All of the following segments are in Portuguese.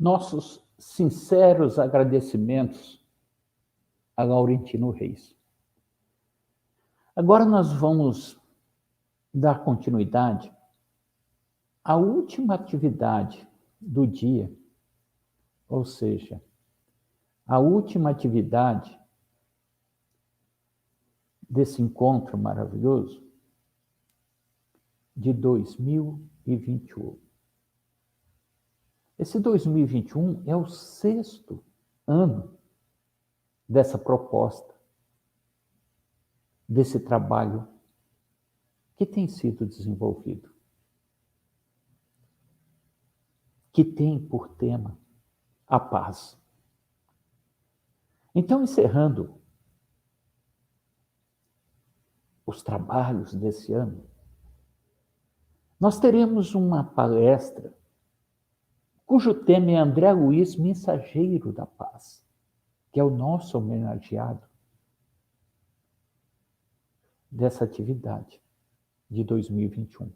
nossos sinceros agradecimentos a Laurentino Reis. Agora nós vamos dar continuidade à última atividade do dia, ou seja, a última atividade desse encontro maravilhoso de 2021. Esse 2021 é o 6º ano dessa proposta, desse trabalho que tem sido desenvolvido, que tem por tema a paz. Então, encerrando os trabalhos desse ano, nós teremos uma palestra cujo tema é André Luiz, Mensageiro da Paz, que é o nosso homenageado dessa atividade de 2021.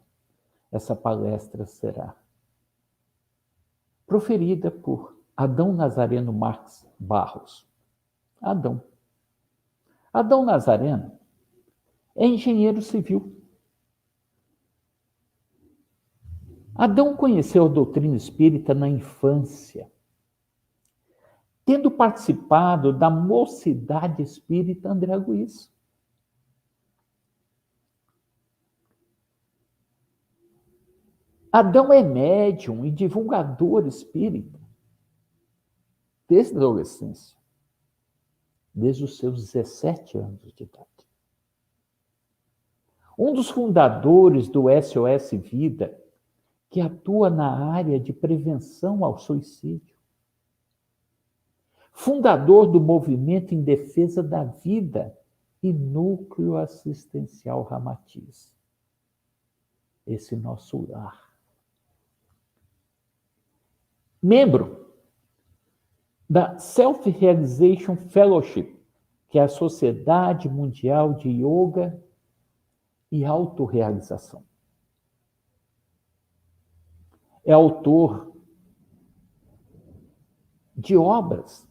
Essa palestra será proferida por Adão Nazareno Marques Barros. Adão Nazareno é engenheiro civil. Adão conheceu a doutrina espírita na infância, tendo participado da Mocidade Espírita André Luiz. Adão é médium e divulgador espírita desde a adolescência, desde os seus 17 anos de idade. Um dos fundadores do SOS Vida, que atua na área de prevenção ao suicídio. Fundador do Movimento em Defesa da Vida e Núcleo Assistencial Ramatiz. Esse nosso lar. Membro da Self-Realization Fellowship, que é a Sociedade Mundial de Yoga e Autorrealização. É autor de obras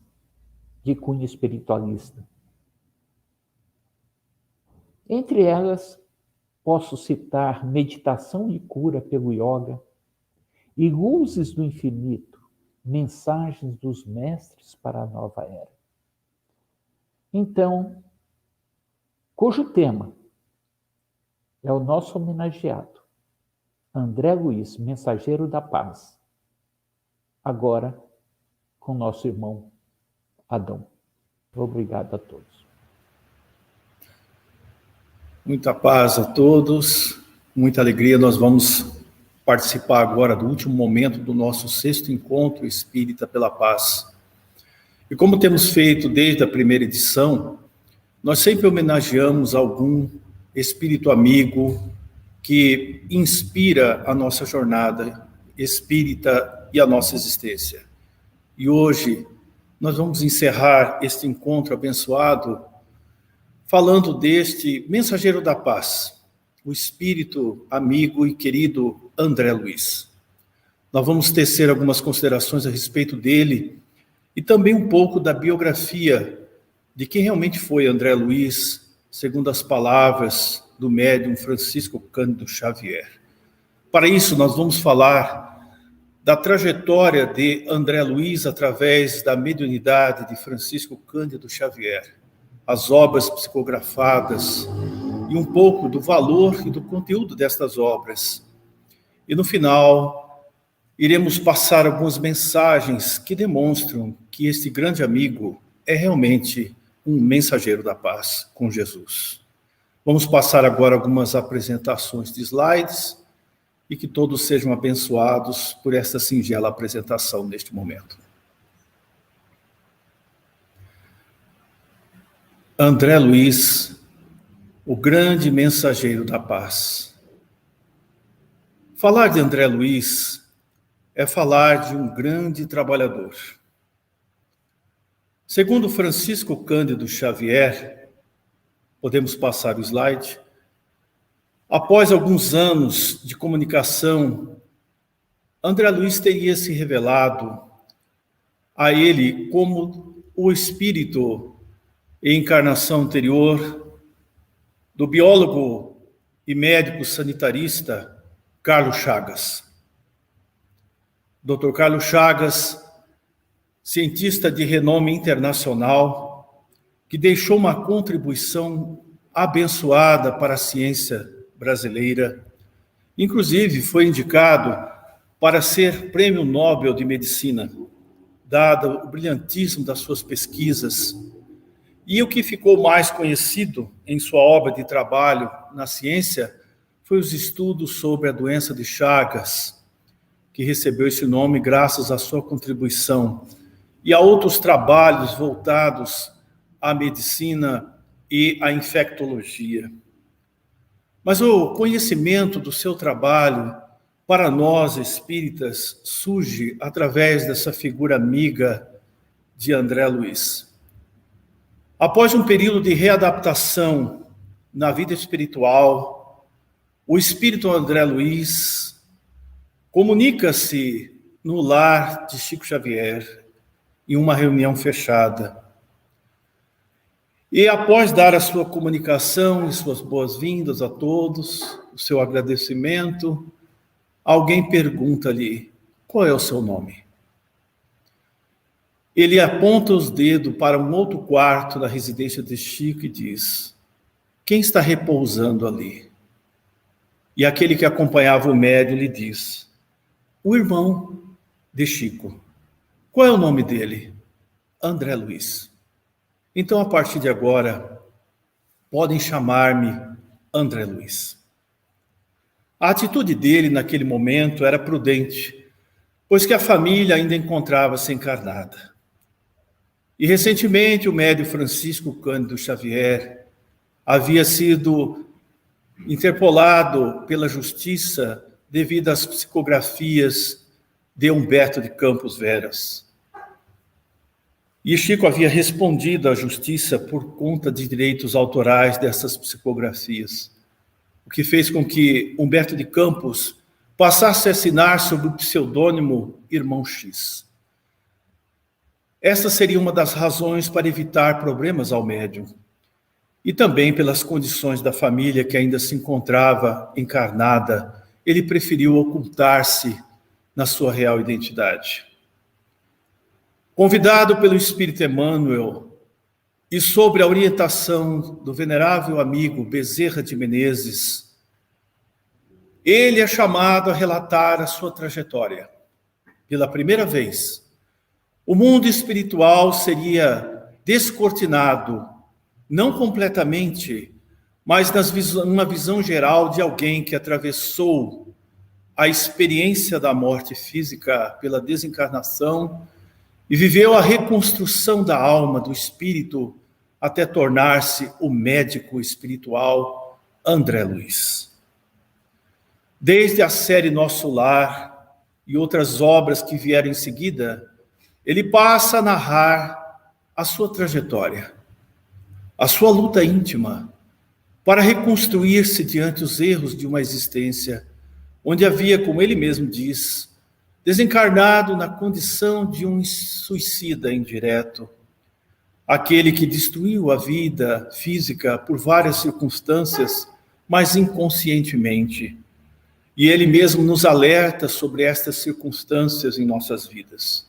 de cunho espiritualista. Entre elas, posso citar Meditação e Cura pelo Yoga e Luzes do Infinito, Mensagens dos Mestres para a Nova Era. Então, cujo tema é o nosso homenageado, André Luiz, Mensageiro da Paz, agora com nosso irmão Adão. Obrigado a todos. Muita paz a todos, muita alegria. Nós vamos participar agora do último momento do nosso 6º Encontro Espírita pela Paz. E como temos feito desde a primeira edição, nós sempre homenageamos algum espírito amigo que inspira a nossa jornada espírita e a nossa existência. E hoje nós vamos encerrar este encontro abençoado falando deste mensageiro da paz, o espírito amigo e querido André Luiz. Nós vamos tecer algumas considerações a respeito dele e também um pouco da biografia de quem realmente foi André Luiz, segundo as palavras do médium Francisco Cândido Xavier. Para isso, nós vamos falar da trajetória de André Luiz através da mediunidade de Francisco Cândido Xavier, as obras psicografadas e um pouco do valor e do conteúdo destas obras. E no final, iremos passar algumas mensagens que demonstram que este grande amigo é realmente um mensageiro da paz com Jesus. Vamos passar agora algumas apresentações de slides e que todos sejam abençoados por esta singela apresentação neste momento. André Luiz, o grande mensageiro da paz. Falar de André Luiz é falar de um grande trabalhador. Segundo Francisco Cândido Xavier, podemos passar o slide, após alguns anos de comunicação, André Luiz teria se revelado a ele como o espírito em encarnação anterior do biólogo e médico sanitarista Carlos Chagas. Dr. Carlos Chagas, cientista de renome internacional, que deixou uma contribuição abençoada para a ciência brasileira. Inclusive, foi indicado para ser Prêmio Nobel de Medicina, dado o brilhantismo das suas pesquisas. E o que ficou mais conhecido em sua obra de trabalho na ciência foi os estudos sobre a doença de Chagas, que recebeu esse nome graças à sua contribuição, e a outros trabalhos voltados à medicina e à infectologia. Mas o conhecimento do seu trabalho, para nós espíritas, surge através dessa figura amiga de André Luiz. Após um período de readaptação na vida espiritual, o espírito André Luiz comunica-se no lar de Chico Xavier, em uma reunião fechada. E após dar a sua comunicação e suas boas-vindas a todos, o seu agradecimento, alguém pergunta-lhe: qual é o seu nome? Ele aponta os dedos para um outro quarto da residência de Chico e diz: quem está repousando ali? E aquele que acompanhava o médium lhe diz: o irmão de Chico. Qual é o nome dele? André Luiz. Então, a partir de agora, podem chamar-me André Luiz. A atitude dele naquele momento era prudente, pois que a família ainda encontrava-se encarnada. E recentemente o médium Francisco Cândido Xavier havia sido interpolado pela justiça devido às psicografias de Humberto de Campos Veras. E Chico havia respondido à justiça por conta de direitos autorais dessas psicografias, o que fez com que Humberto de Campos passasse a assinar sob o pseudônimo Irmão X. Essa seria uma das razões para evitar problemas ao médium, e também pelas condições da família que ainda se encontrava encarnada, ele preferiu ocultar-se na sua real identidade. Convidado pelo Espírito Emmanuel e sob a orientação do venerável amigo Bezerra de Menezes, ele é chamado a relatar a sua trajetória. Pela primeira vez, o mundo espiritual seria descortinado, não completamente, mas numa visão geral de alguém que atravessou a experiência da morte física pela desencarnação e viveu a reconstrução da alma, do espírito, até tornar-se o médico espiritual André Luiz. Desde a série Nosso Lar e outras obras que vieram em seguida, ele passa a narrar a sua trajetória, a sua luta íntima, para reconstruir-se diante dos erros de uma existência onde havia, como ele mesmo diz, desencarnado na condição de um suicida indireto, aquele que destruiu a vida física por várias circunstâncias, mas inconscientemente. E ele mesmo nos alerta sobre estas circunstâncias em nossas vidas.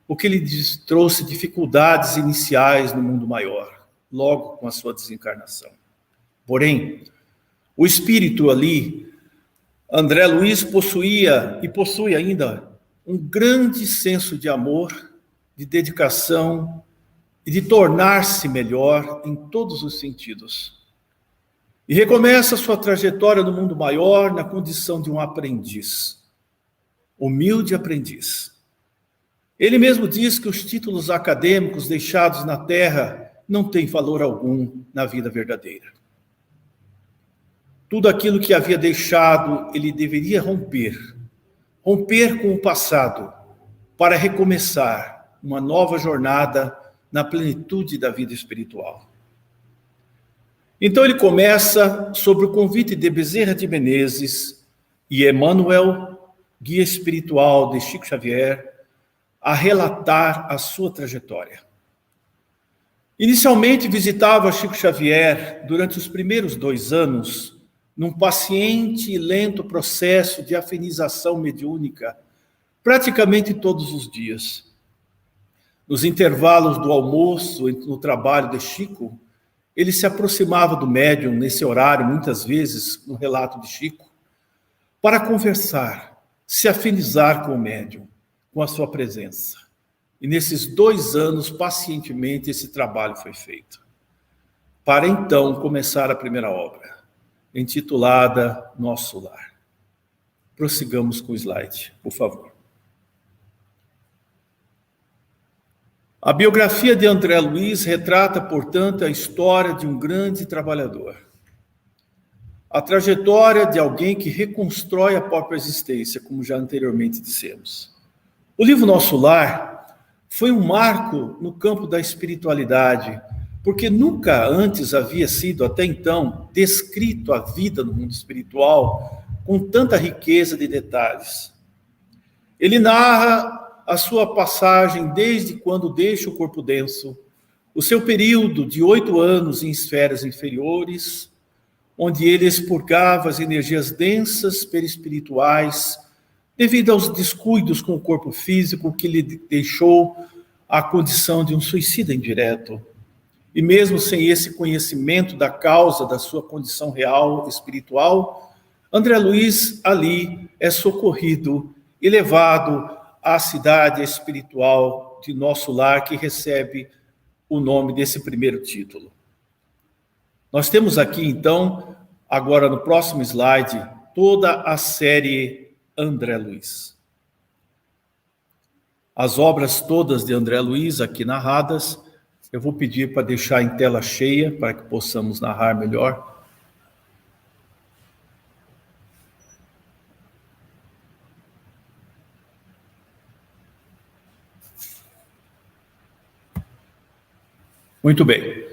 O que lhe trouxe dificuldades iniciais no mundo maior, logo com a sua desencarnação. Porém, o espírito ali, André Luiz, possuía e possui ainda um grande senso de amor, de dedicação e de tornar-se melhor em todos os sentidos. E recomeça sua trajetória no mundo maior na condição de um aprendiz, humilde aprendiz. Ele mesmo diz que os títulos acadêmicos deixados na Terra não têm valor algum na vida verdadeira. Tudo aquilo que havia deixado, ele deveria romper com o passado, para recomeçar uma nova jornada na plenitude da vida espiritual. Então ele começa sobre o convite de Bezerra de Menezes e Emmanuel, guia espiritual de Chico Xavier, a relatar a sua trajetória. Inicialmente visitava Chico Xavier durante os primeiros 2 anos, num paciente e lento processo de afinização mediúnica, praticamente todos os dias. Nos intervalos do almoço, no trabalho de Chico, ele se aproximava do médium nesse horário, muitas vezes, no relato de Chico, para conversar, se afinizar com o médium, com a sua presença. E nesses 2 anos, pacientemente, esse trabalho foi feito. Para então começar a primeira obra, intitulada Nosso Lar. Prossigamos com o slide, por favor. A biografia de André Luiz retrata, portanto, a história de um grande trabalhador. A trajetória de alguém que reconstrói a própria existência, como já anteriormente dissemos. O livro Nosso Lar foi um marco no campo da espiritualidade, porque nunca antes havia sido, até então, descrito a vida no mundo espiritual com tanta riqueza de detalhes. Ele narra a sua passagem desde quando deixa o corpo denso, o seu período de 8 anos em esferas inferiores, onde ele expurgava as energias densas perispirituais, devido aos descuidos com o corpo físico que lhe deixou a condição de um suicida indireto. E mesmo sem esse conhecimento da causa da sua condição real espiritual, André Luiz ali é socorrido e levado à cidade espiritual de Nosso Lar, que recebe o nome desse primeiro título. Nós temos aqui, então, agora no próximo slide, toda a série André Luiz. As obras todas de André Luiz aqui narradas, eu vou pedir para deixar em tela cheia, para que possamos narrar melhor. Muito bem.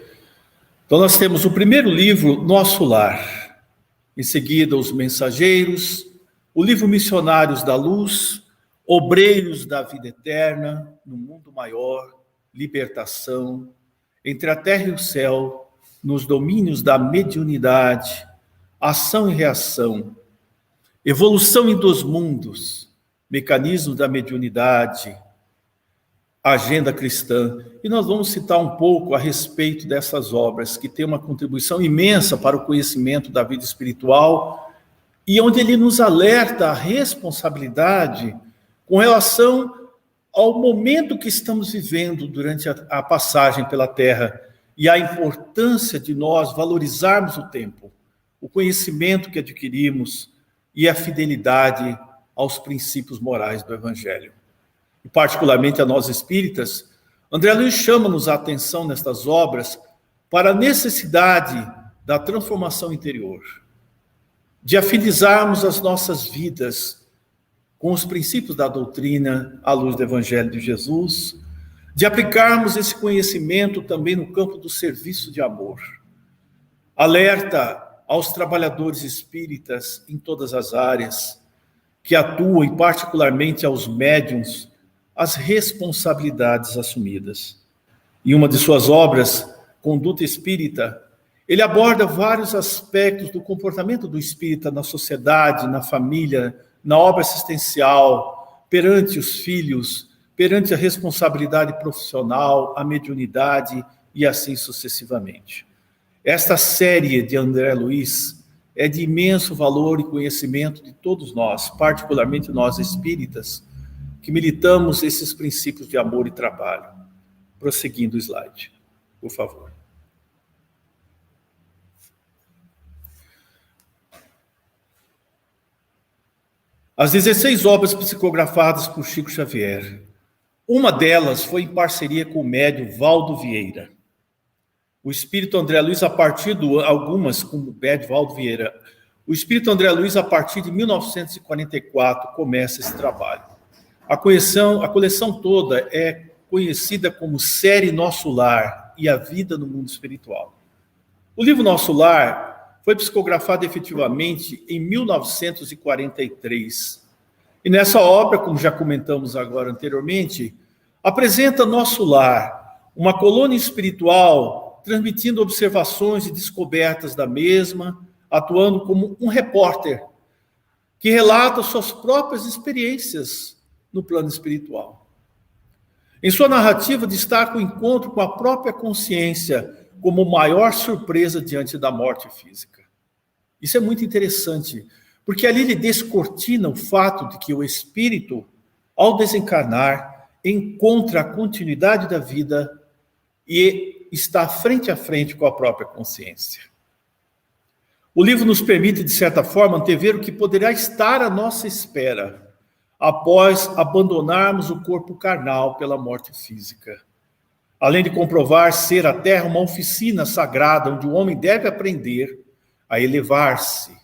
Então nós temos o primeiro livro, Nosso Lar. Em seguida, Os Mensageiros, o livro Missionários da Luz, Obreiros da Vida Eterna, No Mundo Maior, Libertação, Entre a Terra e o Céu, Nos Domínios da Mediunidade, Ação e Reação, Evolução em 2 Mundos, Mecanismos da Mediunidade, Agenda Cristã. E nós vamos citar um pouco a respeito dessas obras, que têm uma contribuição imensa para o conhecimento da vida espiritual, e onde ele nos alerta a responsabilidade com relação ao momento que estamos vivendo durante a passagem pela Terra, e a importância de nós valorizarmos o tempo, o conhecimento que adquirimos e a fidelidade aos princípios morais do Evangelho. E particularmente a nós espíritas, André Luiz chama-nos a atenção nestas obras para a necessidade da transformação interior, de afinizarmos as nossas vidas com os princípios da doutrina à luz do Evangelho de Jesus, de aplicarmos esse conhecimento também no campo do serviço de amor. Alerta aos trabalhadores espíritas em todas as áreas, que atuam, e particularmente aos médiuns, as responsabilidades assumidas. Em uma de suas obras, Conduta Espírita, ele aborda vários aspectos do comportamento do espírita na sociedade, na família, na obra assistencial, perante os filhos, perante a responsabilidade profissional, a mediunidade e assim sucessivamente. Esta série de André Luiz é de imenso valor e conhecimento de todos nós, particularmente nós espíritas, que militamos esses princípios de amor e trabalho. Prosseguindo o slide, por favor. As 16 obras psicografadas por Chico Xavier. Uma delas foi em parceria com o médium Valdo Vieira. O espírito André Luiz, a partir de algumas, com o médium Valdo Vieira, o espírito André Luiz, a partir de 1944, começa esse trabalho. A coleção toda é conhecida como Série Nosso Lar e a Vida no Mundo Espiritual. O livro Nosso Lar foi psicografado efetivamente em 1943. E nessa obra, como já comentamos agora anteriormente, apresenta nosso lar, uma colônia espiritual, transmitindo observações e descobertas da mesma, atuando como um repórter que relata suas próprias experiências no plano espiritual. Em sua narrativa, destaca o encontro com a própria consciência como maior surpresa diante da morte física. Isso é muito interessante, porque ali ele descortina o fato de que o espírito, ao desencarnar, encontra a continuidade da vida e está frente a frente com a própria consciência. O livro nos permite, de certa forma, antever o que poderá estar à nossa espera após abandonarmos o corpo carnal pela morte física. Além de comprovar ser a Terra uma oficina sagrada onde o homem deve aprender a elevar-se,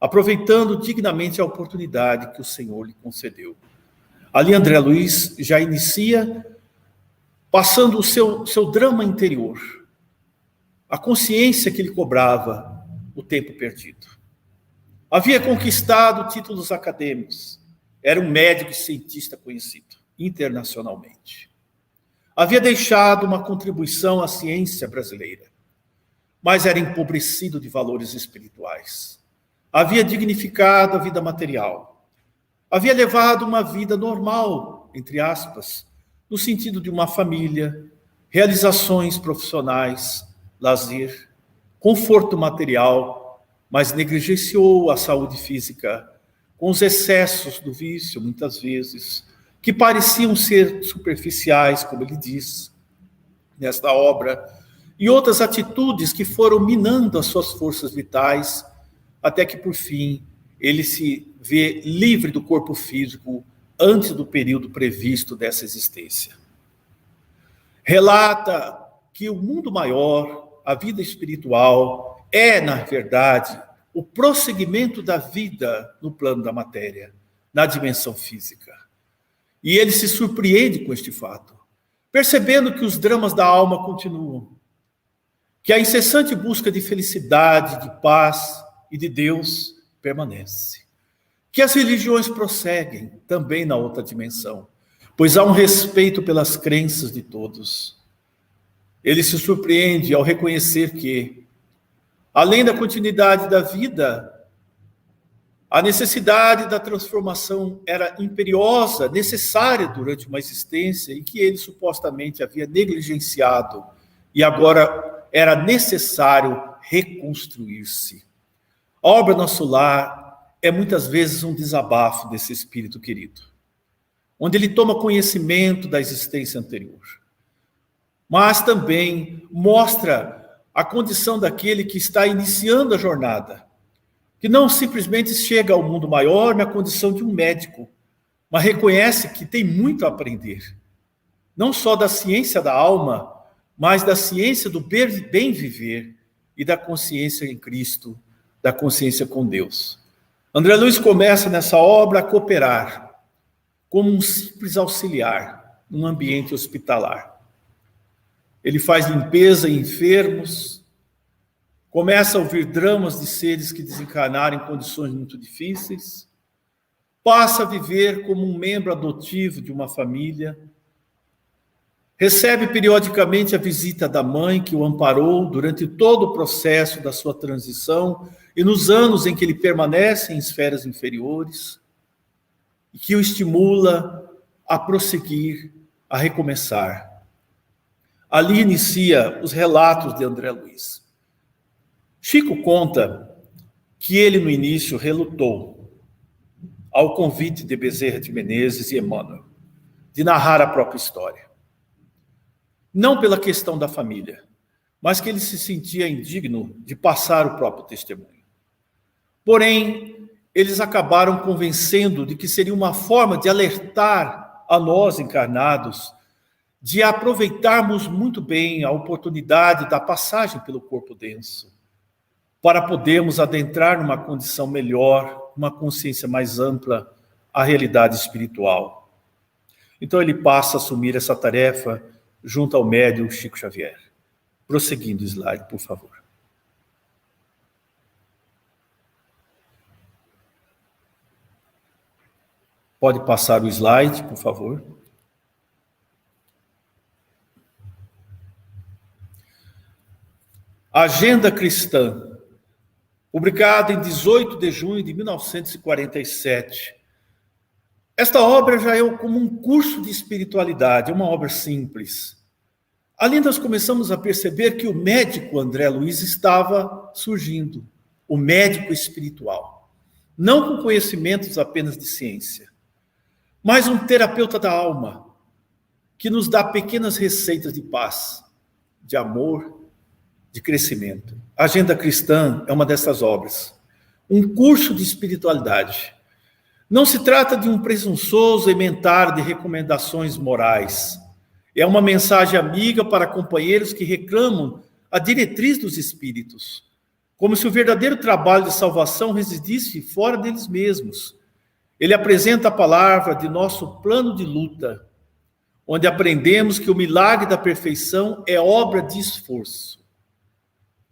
aproveitando dignamente a oportunidade que o Senhor lhe concedeu. Ali André Luiz já inicia passando o seu drama interior, a consciência que lhe cobrava o tempo perdido. Havia conquistado títulos acadêmicos, era um médico e cientista conhecido internacionalmente. Havia deixado uma contribuição à ciência brasileira, mas era empobrecido de valores espirituais. Havia dignificado a vida material. Havia levado uma vida normal, entre aspas, no sentido de uma família, realizações profissionais, lazer, conforto material, mas negligenciou a saúde física, com os excessos do vício, muitas vezes, que pareciam ser superficiais, como ele diz, nesta obra, e outras atitudes que foram minando as suas forças vitais, até que, por fim, ele se vê livre do corpo físico antes do período previsto dessa existência. Relata que o mundo maior, a vida espiritual, é, na verdade, o prosseguimento da vida no plano da matéria, na dimensão física. E ele se surpreende com este fato, percebendo que os dramas da alma continuam, que a incessante busca de felicidade, de paz e de Deus permanece, que as religiões prosseguem também na outra dimensão, pois há um respeito pelas crenças de todos. Ele se surpreende ao reconhecer que, além da continuidade da vida, a necessidade da transformação era imperiosa, necessária durante uma existência e que ele supostamente havia negligenciado e agora era necessário reconstruir-se. A obra Nosso Lar é muitas vezes um desabafo desse espírito querido, onde ele toma conhecimento da existência anterior, mas também mostra a condição daquele que está iniciando a jornada, que não simplesmente chega ao mundo maior na condição de um médico, mas reconhece que tem muito a aprender, não só da ciência da alma, mas da ciência do bem viver e da consciência em Cristo, da consciência com Deus. André Luiz começa nessa obra a cooperar como um simples auxiliar num ambiente hospitalar. Ele faz limpeza em enfermos, começa a ouvir dramas de seres que desencarnaram em condições muito difíceis, passa a viver como um membro adotivo de uma família, recebe periodicamente a visita da mãe que o amparou durante todo o processo da sua transição e nos anos em que ele permanece em esferas inferiores, e que o estimula a prosseguir, a recomeçar. Ali inicia os relatos de André Luiz. Chico conta que ele, no início, relutou ao convite de Bezerra de Menezes e Emmanuel de narrar a própria história. Não pela questão da família, mas que ele se sentia indigno de passar o próprio testemunho. Porém, eles acabaram convencendo de que seria uma forma de alertar a nós encarnados, de aproveitarmos muito bem a oportunidade da passagem pelo corpo denso, para podermos adentrar numa condição melhor, uma consciência mais ampla, a realidade espiritual. Então ele passa a assumir essa tarefa junto ao médium Chico Xavier. Prosseguindo o slide, por favor. Pode passar o slide, por favor. Agenda Cristã, publicada em 18 de junho de 1947. Esta obra já é como um curso de espiritualidade, é uma obra simples. Ali nós começamos a perceber que o médico André Luiz estava surgindo, o médico espiritual. Não com conhecimentos apenas de ciência, mas um terapeuta da alma, que nos dá pequenas receitas de paz, de amor, de crescimento. A Agenda Cristã é uma dessas obras. Um curso de espiritualidade. Não se trata de um presunçoso inventário de recomendações morais. É uma mensagem amiga para companheiros que reclamam a diretriz dos espíritos, como se o verdadeiro trabalho de salvação residisse fora deles mesmos. Ele apresenta a palavra de nosso plano de luta, onde aprendemos que o milagre da perfeição é obra de esforço.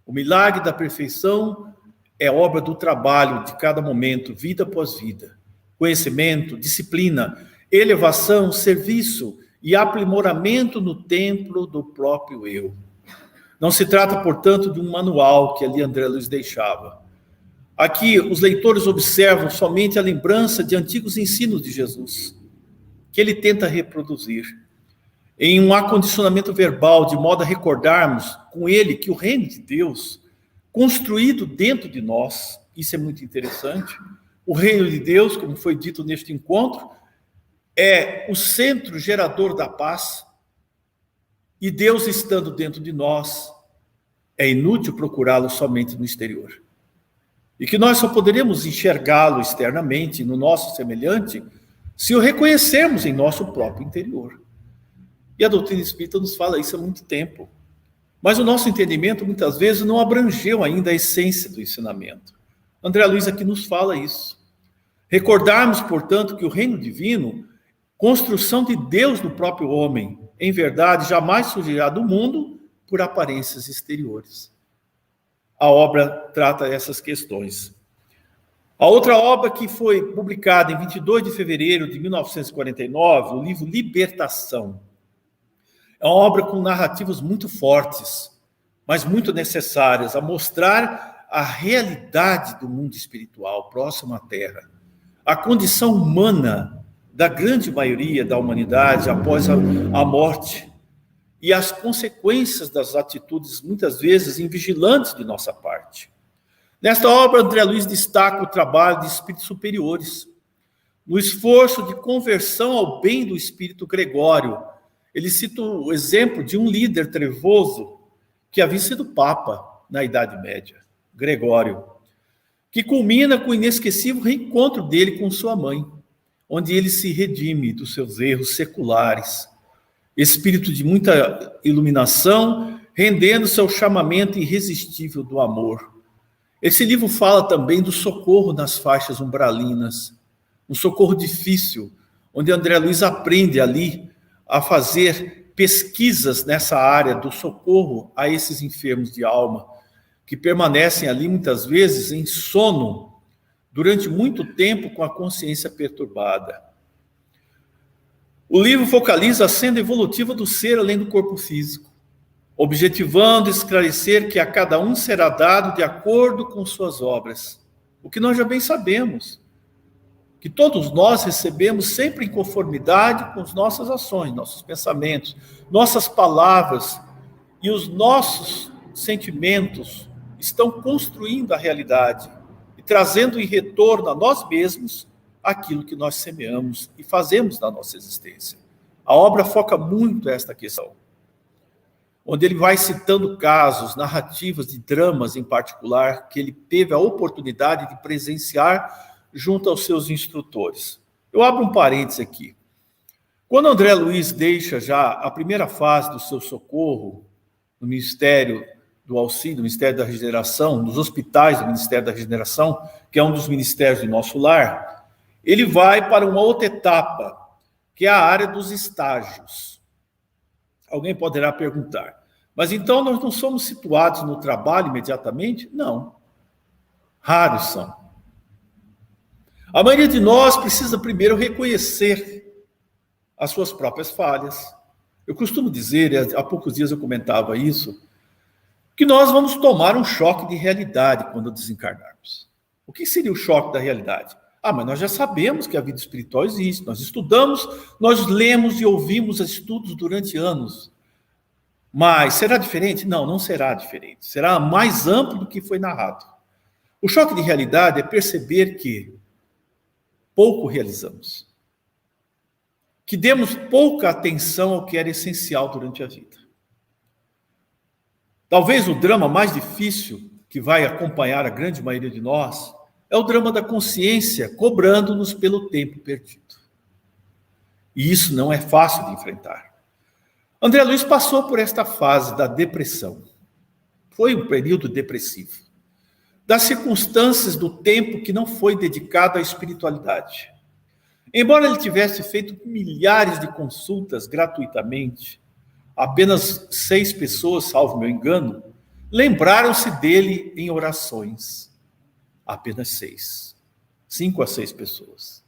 O milagre da perfeição é obra do trabalho de cada momento, vida após vida. Conhecimento, disciplina, elevação, serviço e aprimoramento no templo do próprio eu. Não se trata, portanto, de um manual que ali André Luiz deixava. Aqui, os leitores observam somente a lembrança de antigos ensinos de Jesus, que ele tenta reproduzir, em um acondicionamento verbal, de modo a recordarmos com ele que o reino de Deus, construído dentro de nós, isso é muito interessante, o reino de Deus, como foi dito neste encontro, é o centro gerador da paz, e Deus estando dentro de nós, é inútil procurá-lo somente no exterior. E que nós só poderemos enxergá-lo externamente, no nosso semelhante, se o reconhecermos em nosso próprio interior. E a doutrina espírita nos fala isso há muito tempo. Mas o nosso entendimento, muitas vezes, não abrangeu ainda a essência do ensinamento. André Luiz aqui nos fala isso. Recordarmos, portanto, que o reino divino, construção de Deus no próprio homem, em verdade, jamais surgirá do mundo por aparências exteriores. A obra trata essas questões. A outra obra que foi publicada em 22 de fevereiro de 1949, o livro Libertação, é uma obra com narrativas muito fortes, mas muito necessárias, a mostrar a realidade do mundo espiritual próximo à Terra, a condição humana da grande maioria da humanidade após a morte e as consequências das atitudes, muitas vezes, invigilantes de nossa parte. Nesta obra, André Luiz destaca o trabalho de espíritos superiores, no esforço de conversão ao bem do espírito Gregório. Ele cita o exemplo de um líder trevoso que havia sido Papa na Idade Média, Gregório, que culmina com o inesquecível reencontro dele com sua mãe, onde ele se redime dos seus erros seculares, espírito de muita iluminação, rendendo-se ao chamamento irresistível do amor. Esse livro fala também do socorro nas faixas umbralinas, um socorro difícil, onde André Luiz aprende ali a fazer pesquisas nessa área do socorro a esses enfermos de alma, que permanecem ali muitas vezes em sono, durante muito tempo com a consciência perturbada. O livro focaliza a senda evolutiva do ser além do corpo físico, objetivando esclarecer que a cada um será dado de acordo com suas obras. O que nós já bem sabemos, que todos nós recebemos sempre em conformidade com as nossas ações, nossos pensamentos, nossas palavras, e os nossos sentimentos estão construindo a realidade e trazendo em retorno a nós mesmos aquilo que nós semeamos e fazemos na nossa existência. A obra foca muito esta questão, onde ele vai citando casos, narrativas de dramas em particular, que ele teve a oportunidade de presenciar junto aos seus instrutores. Eu abro um parênteses aqui. Quando André Luiz deixa já a primeira fase do seu socorro no Ministério do Auxílio, no Ministério da Regeneração, nos hospitais do Ministério da Regeneração, que é um dos ministérios do nosso lar, ele vai para uma outra etapa, que é a área dos estágios. Alguém poderá perguntar, mas então nós não somos situados no trabalho imediatamente? Não. Raros são. A maioria de nós precisa primeiro reconhecer as suas próprias falhas. Eu costumo dizer, há poucos dias eu comentava isso, que nós vamos tomar um choque de realidade quando desencarnarmos. O que seria o choque da realidade? Mas nós já sabemos que a vida espiritual existe, nós estudamos, nós lemos e ouvimos estudos durante anos. Mas será diferente? Não, não será diferente. Será mais amplo do que foi narrado. O choque de realidade é perceber que pouco realizamos. Que demos pouca atenção ao que era essencial durante a vida. Talvez o drama mais difícil que vai acompanhar a grande maioria de nós é o drama da consciência cobrando-nos pelo tempo perdido. E isso não é fácil de enfrentar. André Luiz passou por esta fase da depressão. Foi um período depressivo. Das circunstâncias do tempo que não foi dedicado à espiritualidade. Embora ele tivesse feito milhares de consultas gratuitamente, apenas 6 pessoas, salvo meu engano, lembraram-se dele em orações. Apenas 6. 5 a 6 pessoas.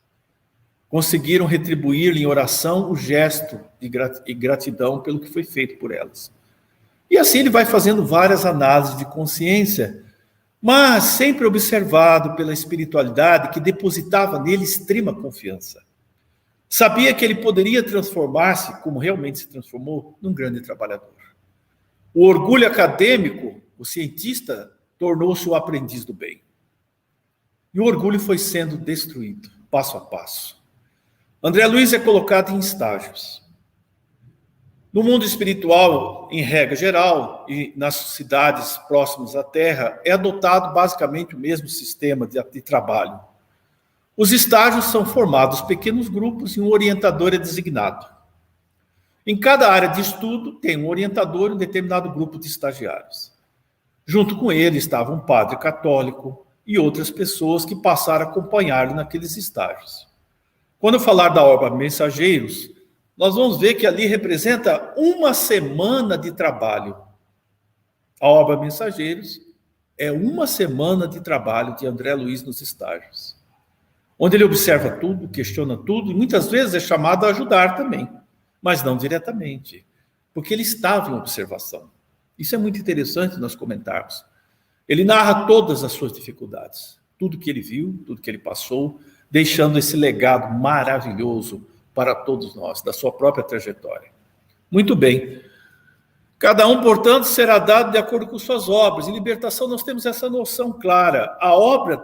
Conseguiram retribuir em oração o gesto de gratidão pelo que foi feito por elas. E assim ele vai fazendo várias análises de consciência, mas sempre observado pela espiritualidade que depositava nele extrema confiança. Sabia que ele poderia transformar-se, como realmente se transformou, num grande trabalhador. O orgulho acadêmico, o cientista, tornou-se o aprendiz do bem. E o orgulho foi sendo destruído, passo a passo. André Luiz é colocado em estágios. No mundo espiritual, em regra geral, e nas cidades próximas à Terra, é adotado basicamente o mesmo sistema de trabalho. Os estágios são formados pequenos grupos e um orientador é designado. Em cada área de estudo, tem um orientador e um determinado grupo de estagiários. Junto com ele estava um padre católico e outras pessoas que passaram a acompanhá-lo naqueles estágios. Quando eu falar da obra Mensageiros, nós vamos ver que ali representa uma semana de trabalho. A obra Mensageiros é uma semana de trabalho de André Luiz nos estágios, onde ele observa tudo, questiona tudo, e muitas vezes é chamado a ajudar também, mas não diretamente, porque ele estava em observação. Isso é muito interessante nós comentarmos. Ele narra todas as suas dificuldades, tudo que ele viu, tudo que ele passou, deixando esse legado maravilhoso para todos nós, da sua própria trajetória. Muito bem. Cada um, portanto, será dado de acordo com suas obras. Em libertação nós temos essa noção clara. A obra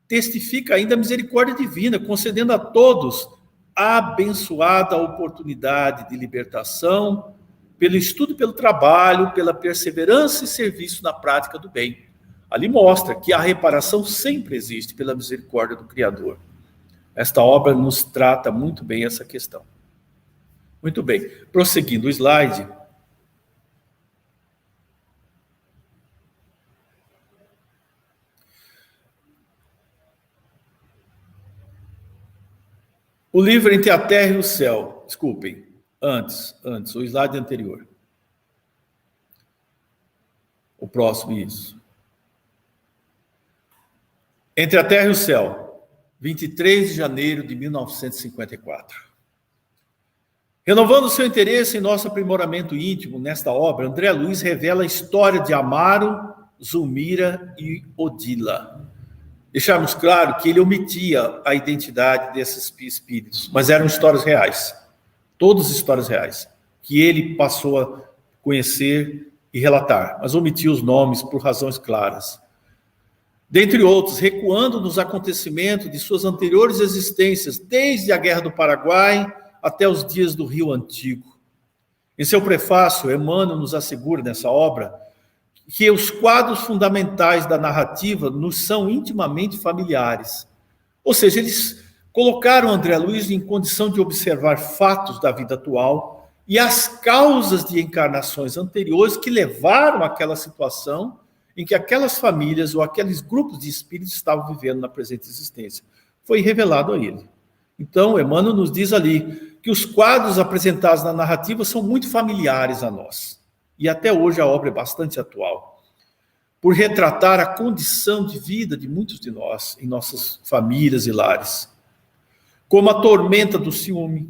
testifica ainda a misericórdia divina, concedendo a todos a abençoada oportunidade de libertação, pelo estudo, pelo trabalho, pela perseverança e serviço na prática do bem. Ali mostra que a reparação sempre existe pela misericórdia do Criador. Esta obra nos trata muito bem essa questão. Muito bem, prosseguindo o slide. O livro Entre a Terra e o Céu. Desculpem, antes, o slide anterior. O próximo, isso. Entre a Terra e o Céu, 23 de janeiro de 1954. Renovando seu interesse em nosso aprimoramento íntimo nesta obra, André Luiz revela a história de Amaro, Zulmira e Odila. Deixarmos claro que ele omitia a identidade desses espíritos, mas eram histórias reais, todas histórias reais, que ele passou a conhecer e relatar, mas omitia os nomes por razões claras. Dentre outros, recuando nos acontecimentos de suas anteriores existências, desde a Guerra do Paraguai até os dias do Rio Antigo. Em seu prefácio, Emmanuel nos assegura nessa obra que os quadros fundamentais da narrativa nos são intimamente familiares. Ou seja, eles colocaram André Luiz em condição de observar fatos da vida atual e as causas de encarnações anteriores que levaram àquela situação em que aquelas famílias ou aqueles grupos de espíritos estavam vivendo na presente existência. Foi revelado a ele. Então, Emmanuel nos diz ali que os quadros apresentados na narrativa são muito familiares a nós. E até hoje a obra é bastante atual, por retratar a condição de vida de muitos de nós, em nossas famílias e lares. Como a tormenta do ciúme,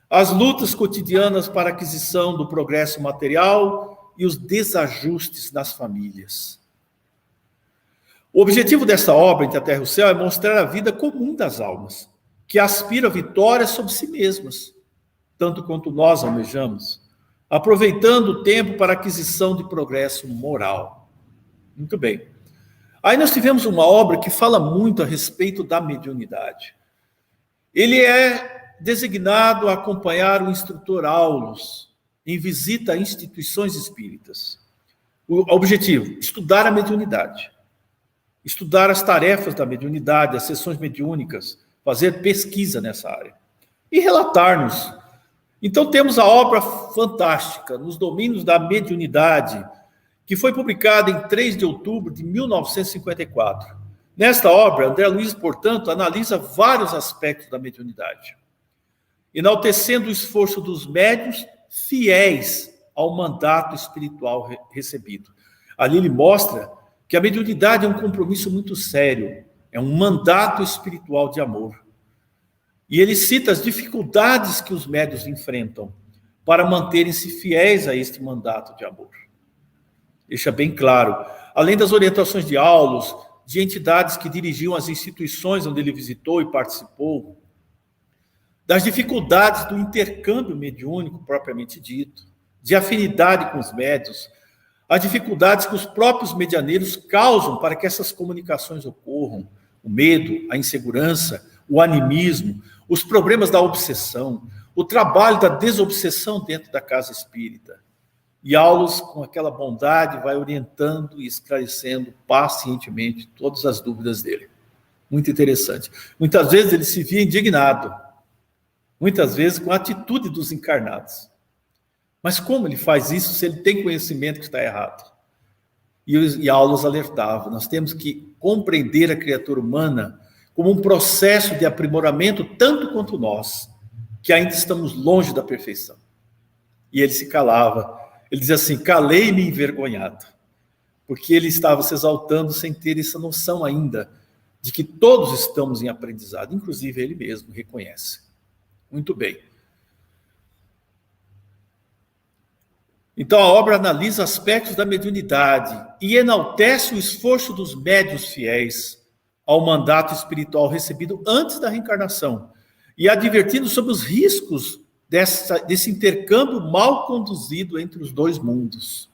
as lutas cotidianas para a aquisição do progresso material e os desajustes nas famílias. O objetivo dessa obra, Entre a Terra e o Céu, é mostrar a vida comum das almas, que aspiram a vitória sobre si mesmas, tanto quanto nós almejamos, aproveitando o tempo para a aquisição de progresso moral. Muito bem. Aí nós tivemos uma obra que fala muito a respeito da mediunidade. Ele é designado a acompanhar o instrutor Aulus em visita a instituições espíritas. O objetivo, estudar a mediunidade, estudar as tarefas da mediunidade, as sessões mediúnicas, fazer pesquisa nessa área e relatar-nos. Então temos a obra fantástica, Nos Domínios da Mediunidade, que foi publicada em 3 de outubro de 1954. Nesta obra, André Luiz, portanto, analisa vários aspectos da mediunidade, enaltecendo o esforço dos médiuns fiéis ao mandato espiritual recebido. Ali ele mostra que a mediunidade é um compromisso muito sério, é um mandato espiritual de amor. E ele cita as dificuldades que os médiuns enfrentam para manterem-se fiéis a este mandato de amor. Deixa bem claro, além das orientações de Aulus, de entidades que dirigiam as instituições onde ele visitou e participou, das dificuldades do intercâmbio mediúnico propriamente dito, de afinidade com os médiuns, as dificuldades que os próprios medianeiros causam para que essas comunicações ocorram, o medo, a insegurança, o animismo, os problemas da obsessão, o trabalho da desobsessão dentro da casa espírita. E Aulus, com aquela bondade, vai orientando e esclarecendo pacientemente todas as dúvidas dele. Muito interessante. Muitas vezes ele se via indignado, muitas vezes com a atitude dos encarnados. Mas como ele faz isso se ele tem conhecimento que está errado? E Aulus alertava, nós temos que compreender a criatura humana como um processo de aprimoramento tanto quanto nós, que ainda estamos longe da perfeição. E ele se calava. Ele dizia assim, calei-me envergonhado, porque ele estava se exaltando sem ter essa noção ainda de que todos estamos em aprendizado, inclusive ele mesmo reconhece. Muito bem. Então a obra analisa aspectos da mediunidade e enaltece o esforço dos médiuns fiéis ao mandato espiritual recebido antes da reencarnação e advertindo sobre os riscos desse intercâmbio mal conduzido entre os dois mundos.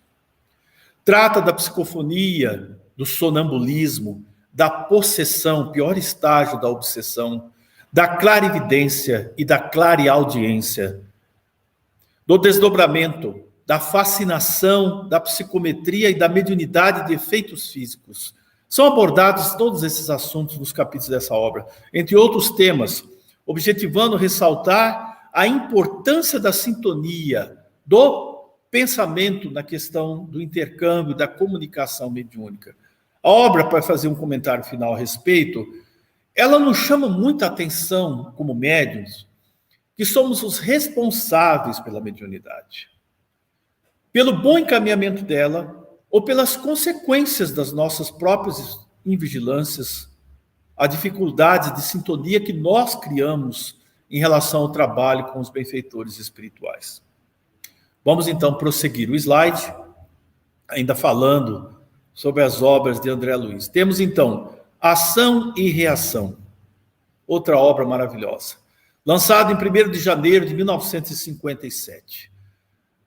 Trata da psicofonia, do sonambulismo, da possessão, pior estágio da obsessão, da clarividência e da clareaudiência, do desdobramento, da fascinação, da psicometria e da mediunidade de efeitos físicos. São abordados todos esses assuntos nos capítulos dessa obra, entre outros temas, objetivando ressaltar a importância da sintonia, do pensamento na questão do intercâmbio, da comunicação mediúnica. A obra, para fazer um comentário final a respeito, ela nos chama muita atenção, como médiuns, que somos os responsáveis pela mediunidade, pelo bom encaminhamento dela, ou pelas consequências das nossas próprias invigilâncias, a dificuldade de sintonia que nós criamos em relação ao trabalho com os benfeitores espirituais. Vamos então prosseguir o slide, ainda falando sobre as obras de André Luiz. Temos então Ação e Reação, outra obra maravilhosa, lançada em 1º de janeiro de 1957.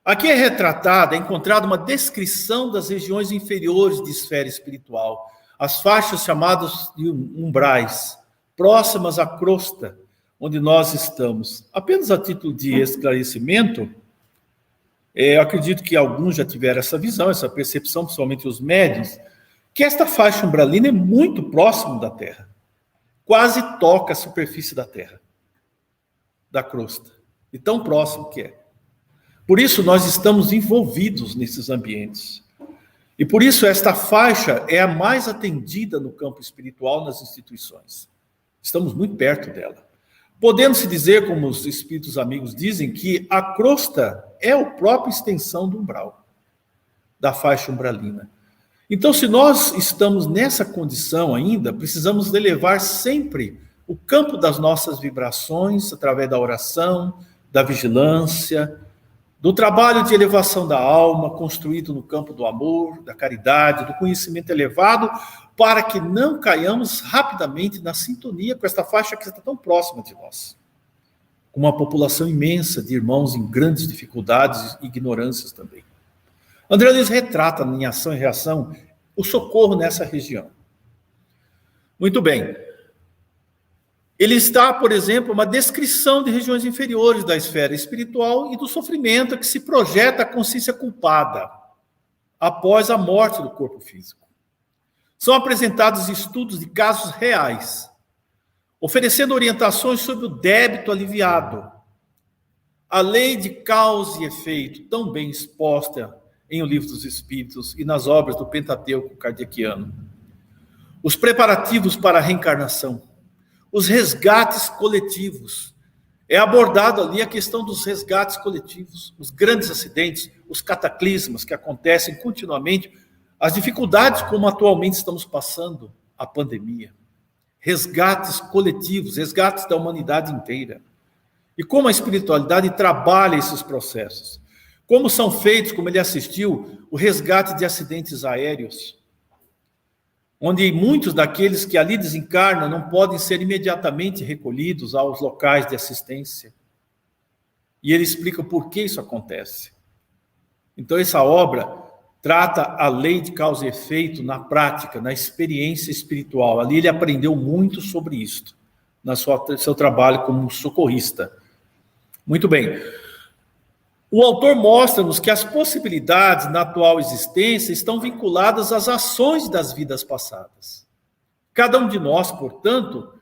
Aqui é retratada, é encontrada uma descrição das regiões inferiores de esfera espiritual, as faixas chamadas de umbrais, próximas à crosta, onde nós estamos. Apenas a título de esclarecimento, eu acredito que alguns já tiveram essa visão, essa percepção, principalmente os médiuns, que esta faixa umbralina é muito próximo da Terra. Quase toca a superfície da Terra, da crosta. E tão próximo que é. Por isso nós estamos envolvidos nesses ambientes. E por isso esta faixa é a mais atendida no campo espiritual nas instituições. Estamos muito perto dela. Podendo-se dizer, como os espíritos amigos dizem, que a crosta é a própria extensão do umbral, da faixa umbralina. Então, se nós estamos nessa condição ainda, precisamos elevar sempre o campo das nossas vibrações, através da oração, da vigilância, do trabalho de elevação da alma, construído no campo do amor, da caridade, do conhecimento elevado, para que não caiamos rapidamente na sintonia com esta faixa que está tão próxima de nós, com uma população imensa de irmãos em grandes dificuldades e ignorâncias também. André Luiz retrata em Ação e Reação o socorro nessa região. Muito bem. Ele está, por exemplo, uma descrição de regiões inferiores da esfera espiritual e do sofrimento que se projeta a consciência culpada após a morte do corpo físico. São apresentados estudos de casos reais, oferecendo orientações sobre o débito aliviado, a lei de causa e efeito, tão bem exposta em O Livro dos Espíritos e nas obras do Pentateuco kardeciano, os preparativos para a reencarnação, os resgates coletivos. É abordado ali a questão dos resgates coletivos, os grandes acidentes, os cataclismas que acontecem continuamente, as dificuldades como atualmente estamos passando, a pandemia. Resgates coletivos, resgates da humanidade inteira. E como a espiritualidade trabalha esses processos. Como são feitos, como ele assistiu, o resgate de acidentes aéreos, onde muitos daqueles que ali desencarnam não podem ser imediatamente recolhidos aos locais de assistência. E ele explica por que isso acontece. Então, essa obra trata a lei de causa e efeito na prática, na experiência espiritual. Ali ele aprendeu muito sobre isto, no seu trabalho como socorrista. Muito bem. O autor mostra-nos que as possibilidades na atual existência estão vinculadas às ações das vidas passadas. Cada um de nós, portanto,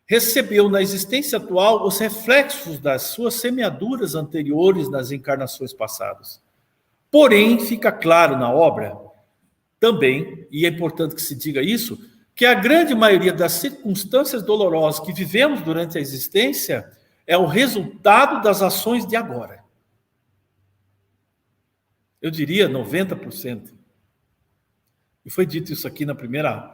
recebeu na existência atual os reflexos das suas semeaduras anteriores nas encarnações passadas. Porém, fica claro na obra também, e é importante que se diga isso, que a grande maioria das circunstâncias dolorosas que vivemos durante a existência é o resultado das ações de agora. Eu diria 90%. E foi dito isso aqui na primeira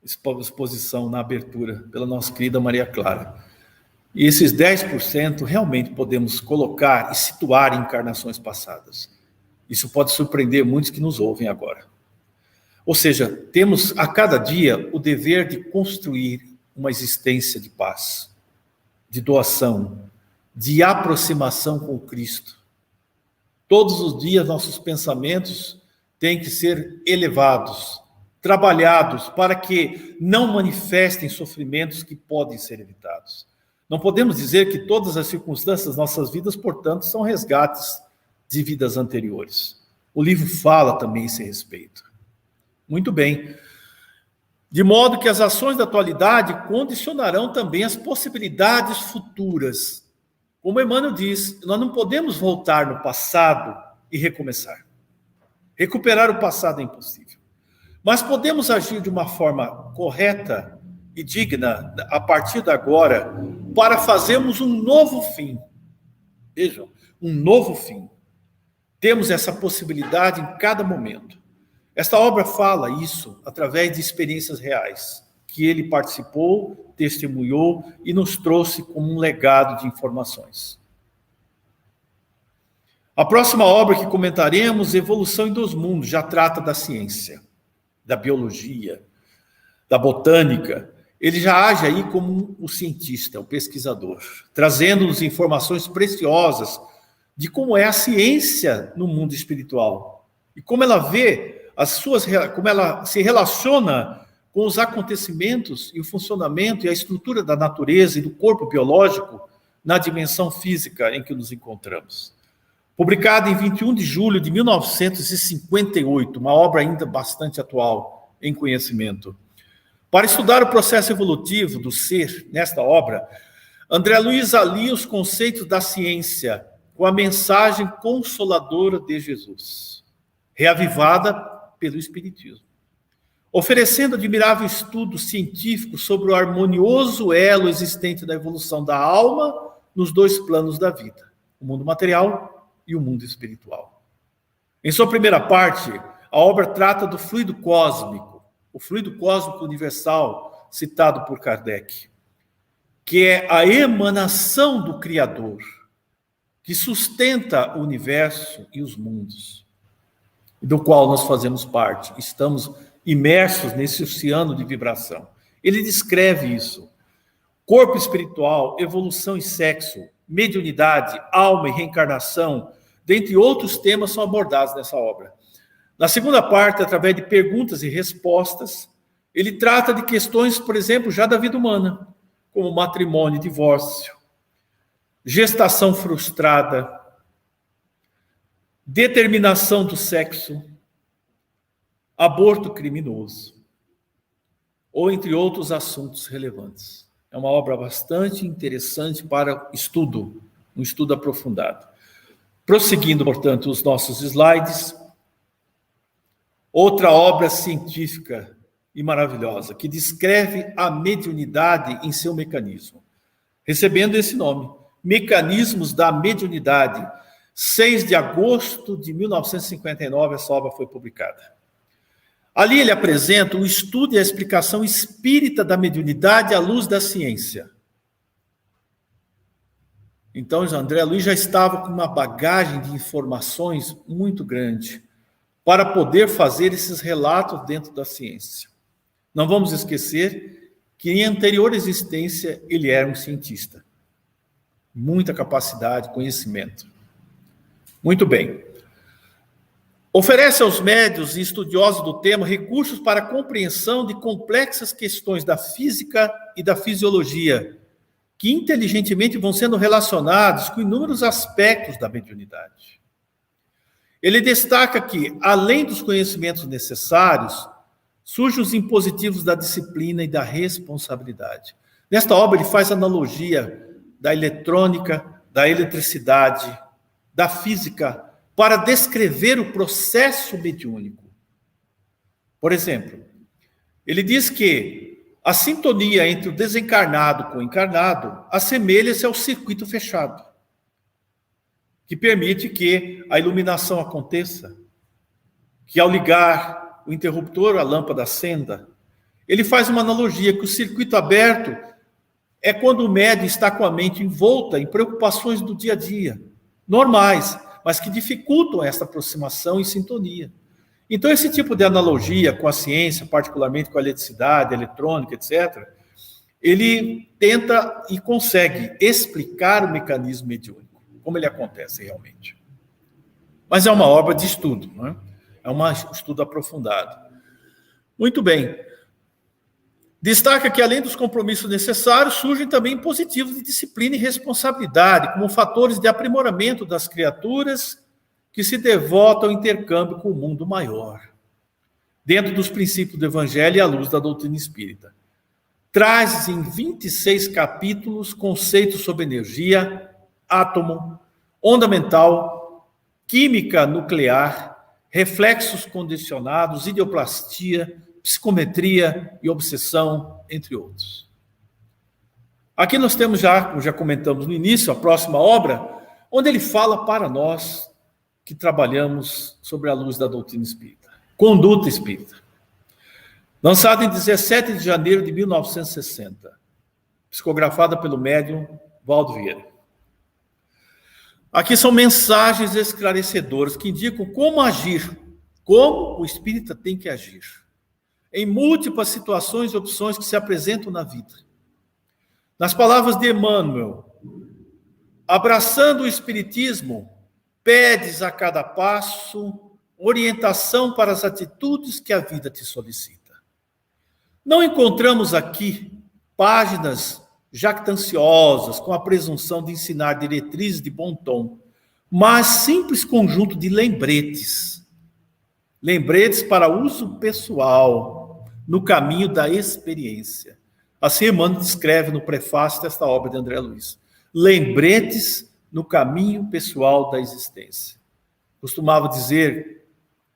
exposição, na abertura, pela nossa querida Maria Clara. E esses 10% realmente podemos colocar e situar em encarnações passadas. Isso pode surpreender muitos que nos ouvem agora. Ou seja, temos a cada dia o dever de construir uma existência de paz, de doação, de aproximação com Cristo. Todos os dias nossos pensamentos têm que ser elevados, trabalhados para que não manifestem sofrimentos que podem ser evitados. Não podemos dizer que todas as circunstâncias das nossas vidas, portanto, são resgates de vidas anteriores. O livro fala também a esse respeito. Muito bem. De modo que as ações da atualidade condicionarão também as possibilidades futuras. Como Emmanuel diz, nós não podemos voltar no passado e recomeçar. Recuperar o passado é impossível. Mas podemos agir de uma forma correta e digna, a partir de agora, para fazermos um novo fim. Vejam, um novo fim. Temos essa possibilidade em cada momento. Esta obra fala isso através de experiências reais, que ele participou, testemunhou e nos trouxe como um legado de informações. A próxima obra que comentaremos, Evolução em Dois Mundos, já trata da ciência, da biologia, da botânica. Ele já age aí como o cientista, o pesquisador, trazendo-nos informações preciosas de como é a ciência no mundo espiritual e como ela vê como ela se relaciona com os acontecimentos e o funcionamento e a estrutura da natureza e do corpo biológico na dimensão física em que nos encontramos. Publicada em 21 de julho de 1958, uma obra ainda bastante atual em conhecimento. Para estudar o processo evolutivo do ser nesta obra, André Luiz alia os conceitos da ciência com a mensagem consoladora de Jesus, reavivada pelo Espiritismo, oferecendo admirável estudo científico sobre o harmonioso elo existente da evolução da alma nos dois planos da vida, o mundo material e o mundo espiritual. Em sua primeira parte, a obra trata do fluido cósmico, o fluido cósmico universal citado por Kardec, que é a emanação do Criador, que sustenta o universo e os mundos, do qual nós fazemos parte. Estamos imersos nesse oceano de vibração. Ele descreve isso. Corpo espiritual, evolução e sexo, mediunidade, alma e reencarnação, dentre outros temas, são abordados nessa obra. Na segunda parte, através de perguntas e respostas, ele trata de questões, por exemplo, já da vida humana, como matrimônio e divórcio, gestação frustrada, determinação do sexo, aborto criminoso, ou entre outros assuntos relevantes. É uma obra bastante interessante para estudo, um estudo aprofundado. Prosseguindo, portanto, os nossos slides, outra obra científica e maravilhosa, que descreve a mediunidade em seu mecanismo, recebendo esse nome, Mecanismos da Mediunidade. 6 de agosto de 1959, essa obra foi publicada. Ali ele apresenta o estudo e a explicação espírita da mediunidade à luz da ciência. Então, André Luiz já estava com uma bagagem de informações muito grande para poder fazer esses relatos dentro da ciência. Não vamos esquecer que em anterior existência ele era um cientista. Muita capacidade, conhecimento. Muito bem. Oferece aos médiuns e estudiosos do tema recursos para a compreensão de complexas questões da física e da fisiologia, que inteligentemente vão sendo relacionados com inúmeros aspectos da mediunidade. Ele destaca que, além dos conhecimentos necessários, surgem os impositivos da disciplina e da responsabilidade. Nesta obra ele faz analogia da eletrônica, da eletricidade, da física, para descrever o processo mediúnico. Por exemplo, ele diz que a sintonia entre o desencarnado com o encarnado assemelha-se ao circuito fechado, que permite que a iluminação aconteça, que ao ligar o interruptor, a lâmpada acenda. Ele faz uma analogia que o circuito aberto é quando o médium está com a mente envolta em preocupações do dia a dia, normais, mas que dificultam essa aproximação e sintonia. Então, esse tipo de analogia com a ciência, particularmente com a eletricidade, a eletrônica, etc., ele tenta e consegue explicar o mecanismo mediúnico, como ele acontece realmente. Mas é uma obra de estudo, não é? É um estudo aprofundado. Muito bem. Destaca que, além dos compromissos necessários, surgem também positivos de disciplina e responsabilidade, como fatores de aprimoramento das criaturas que se devotam ao intercâmbio com o mundo maior, dentro dos princípios do Evangelho e à luz da doutrina espírita. Traz em 26 capítulos conceitos sobre energia, átomo, onda mental, química nuclear, reflexos condicionados, ideoplastia, psicometria e obsessão, entre outros. Aqui nós temos já comentamos no início, a próxima obra, onde ele fala para nós que trabalhamos sobre a luz da doutrina espírita. Conduta Espírita. Lançada em 17 de janeiro de 1960. Psicografada pelo médium Valdo Vieira. Aqui são mensagens esclarecedoras que indicam como agir, como o espírita tem que agir em múltiplas situações e opções que se apresentam na vida. Nas palavras de Emmanuel, abraçando o Espiritismo, pedes a cada passo orientação para as atitudes que a vida te solicita. Não encontramos aqui páginas jactanciosas com a presunção de ensinar diretrizes de bom tom, mas simples conjunto de lembretes. Lembretes para uso pessoal, no caminho da experiência. Assim Emmanuel descreve no prefácio desta obra de André Luiz. Lembretes no caminho pessoal da existência. Costumava dizer,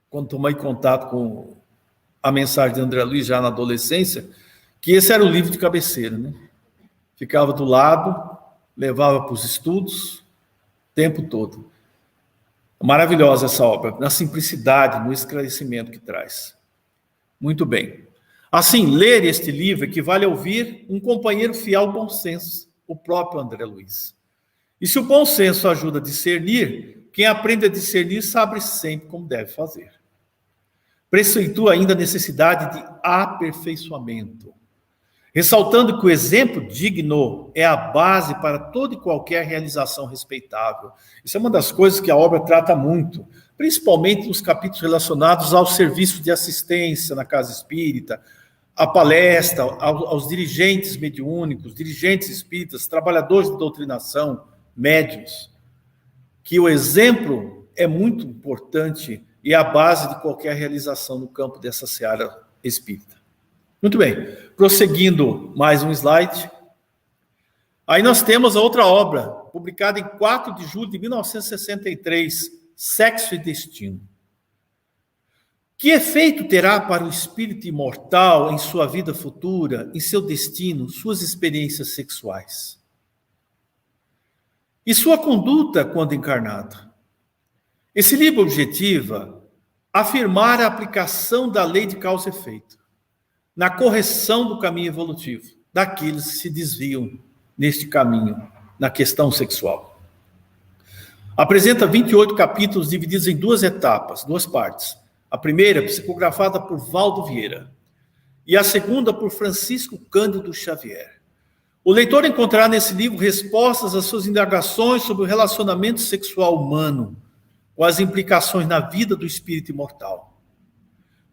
quando tomei contato com a mensagem de André Luiz já na adolescência, que esse era o livro de cabeceira, né? Ficava do lado, levava para os estudos, o tempo todo. Maravilhosa essa obra, na simplicidade, no esclarecimento que traz. Muito bem. Assim, ler este livro equivale a ouvir um companheiro fiel ao bom senso, o próprio André Luiz. E se o bom senso ajuda a discernir, quem aprende a discernir sabe sempre como deve fazer. Preceitua ainda a necessidade de aperfeiçoamento, ressaltando que o exemplo digno é a base para toda e qualquer realização respeitável. Isso é uma das coisas que a obra trata muito, principalmente nos capítulos relacionados ao serviço de assistência na casa espírita, à palestra, aos dirigentes mediúnicos, dirigentes espíritas, trabalhadores de doutrinação, médiuns, que o exemplo é muito importante e é a base de qualquer realização no campo dessa seara espírita. Muito bem, prosseguindo mais um slide. Aí nós temos a outra obra, publicada em 4 de julho de 1963, Sexo e Destino. Que efeito terá para o espírito imortal em sua vida futura, em seu destino, suas experiências sexuais? E sua conduta quando encarnado? Esse livro objetiva afirmar a aplicação da lei de causa e efeito na correção do caminho evolutivo daqueles que se desviam neste caminho, na questão sexual. Apresenta 28 capítulos divididos em 2 etapas, 2 partes. A primeira, psicografada por Valdo Vieira, e a segunda por Francisco Cândido Xavier. O leitor encontrará nesse livro respostas às suas indagações sobre o relacionamento sexual humano, com as implicações na vida do espírito imortal,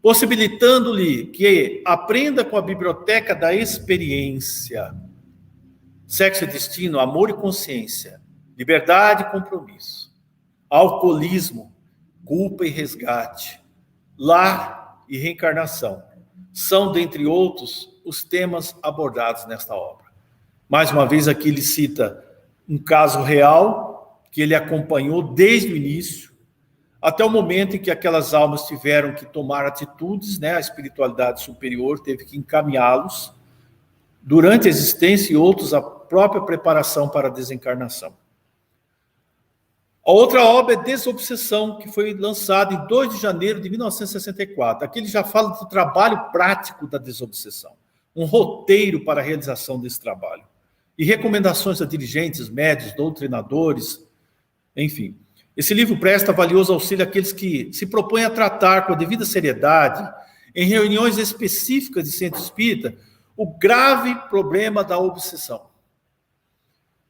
possibilitando-lhe que aprenda com a biblioteca da experiência, sexo e destino, amor e consciência, liberdade e compromisso, alcoolismo, culpa e resgate, lar e reencarnação, são, dentre outros, os temas abordados nesta obra. Mais uma vez aqui ele cita um caso real que ele acompanhou desde o início, até o momento em que aquelas almas tiveram que tomar atitudes, né? A espiritualidade superior teve que encaminhá-los durante a existência e outros a própria preparação para a desencarnação. A outra obra é Desobsessão, que foi lançada em 2 de janeiro de 1964. Aqui ele já fala do trabalho prático da desobsessão, um roteiro para a realização desse trabalho, e recomendações a dirigentes, médios, doutrinadores, enfim. Esse livro presta valioso auxílio àqueles que se propõem a tratar com a devida seriedade, em reuniões específicas de centro espírita, o grave problema da obsessão,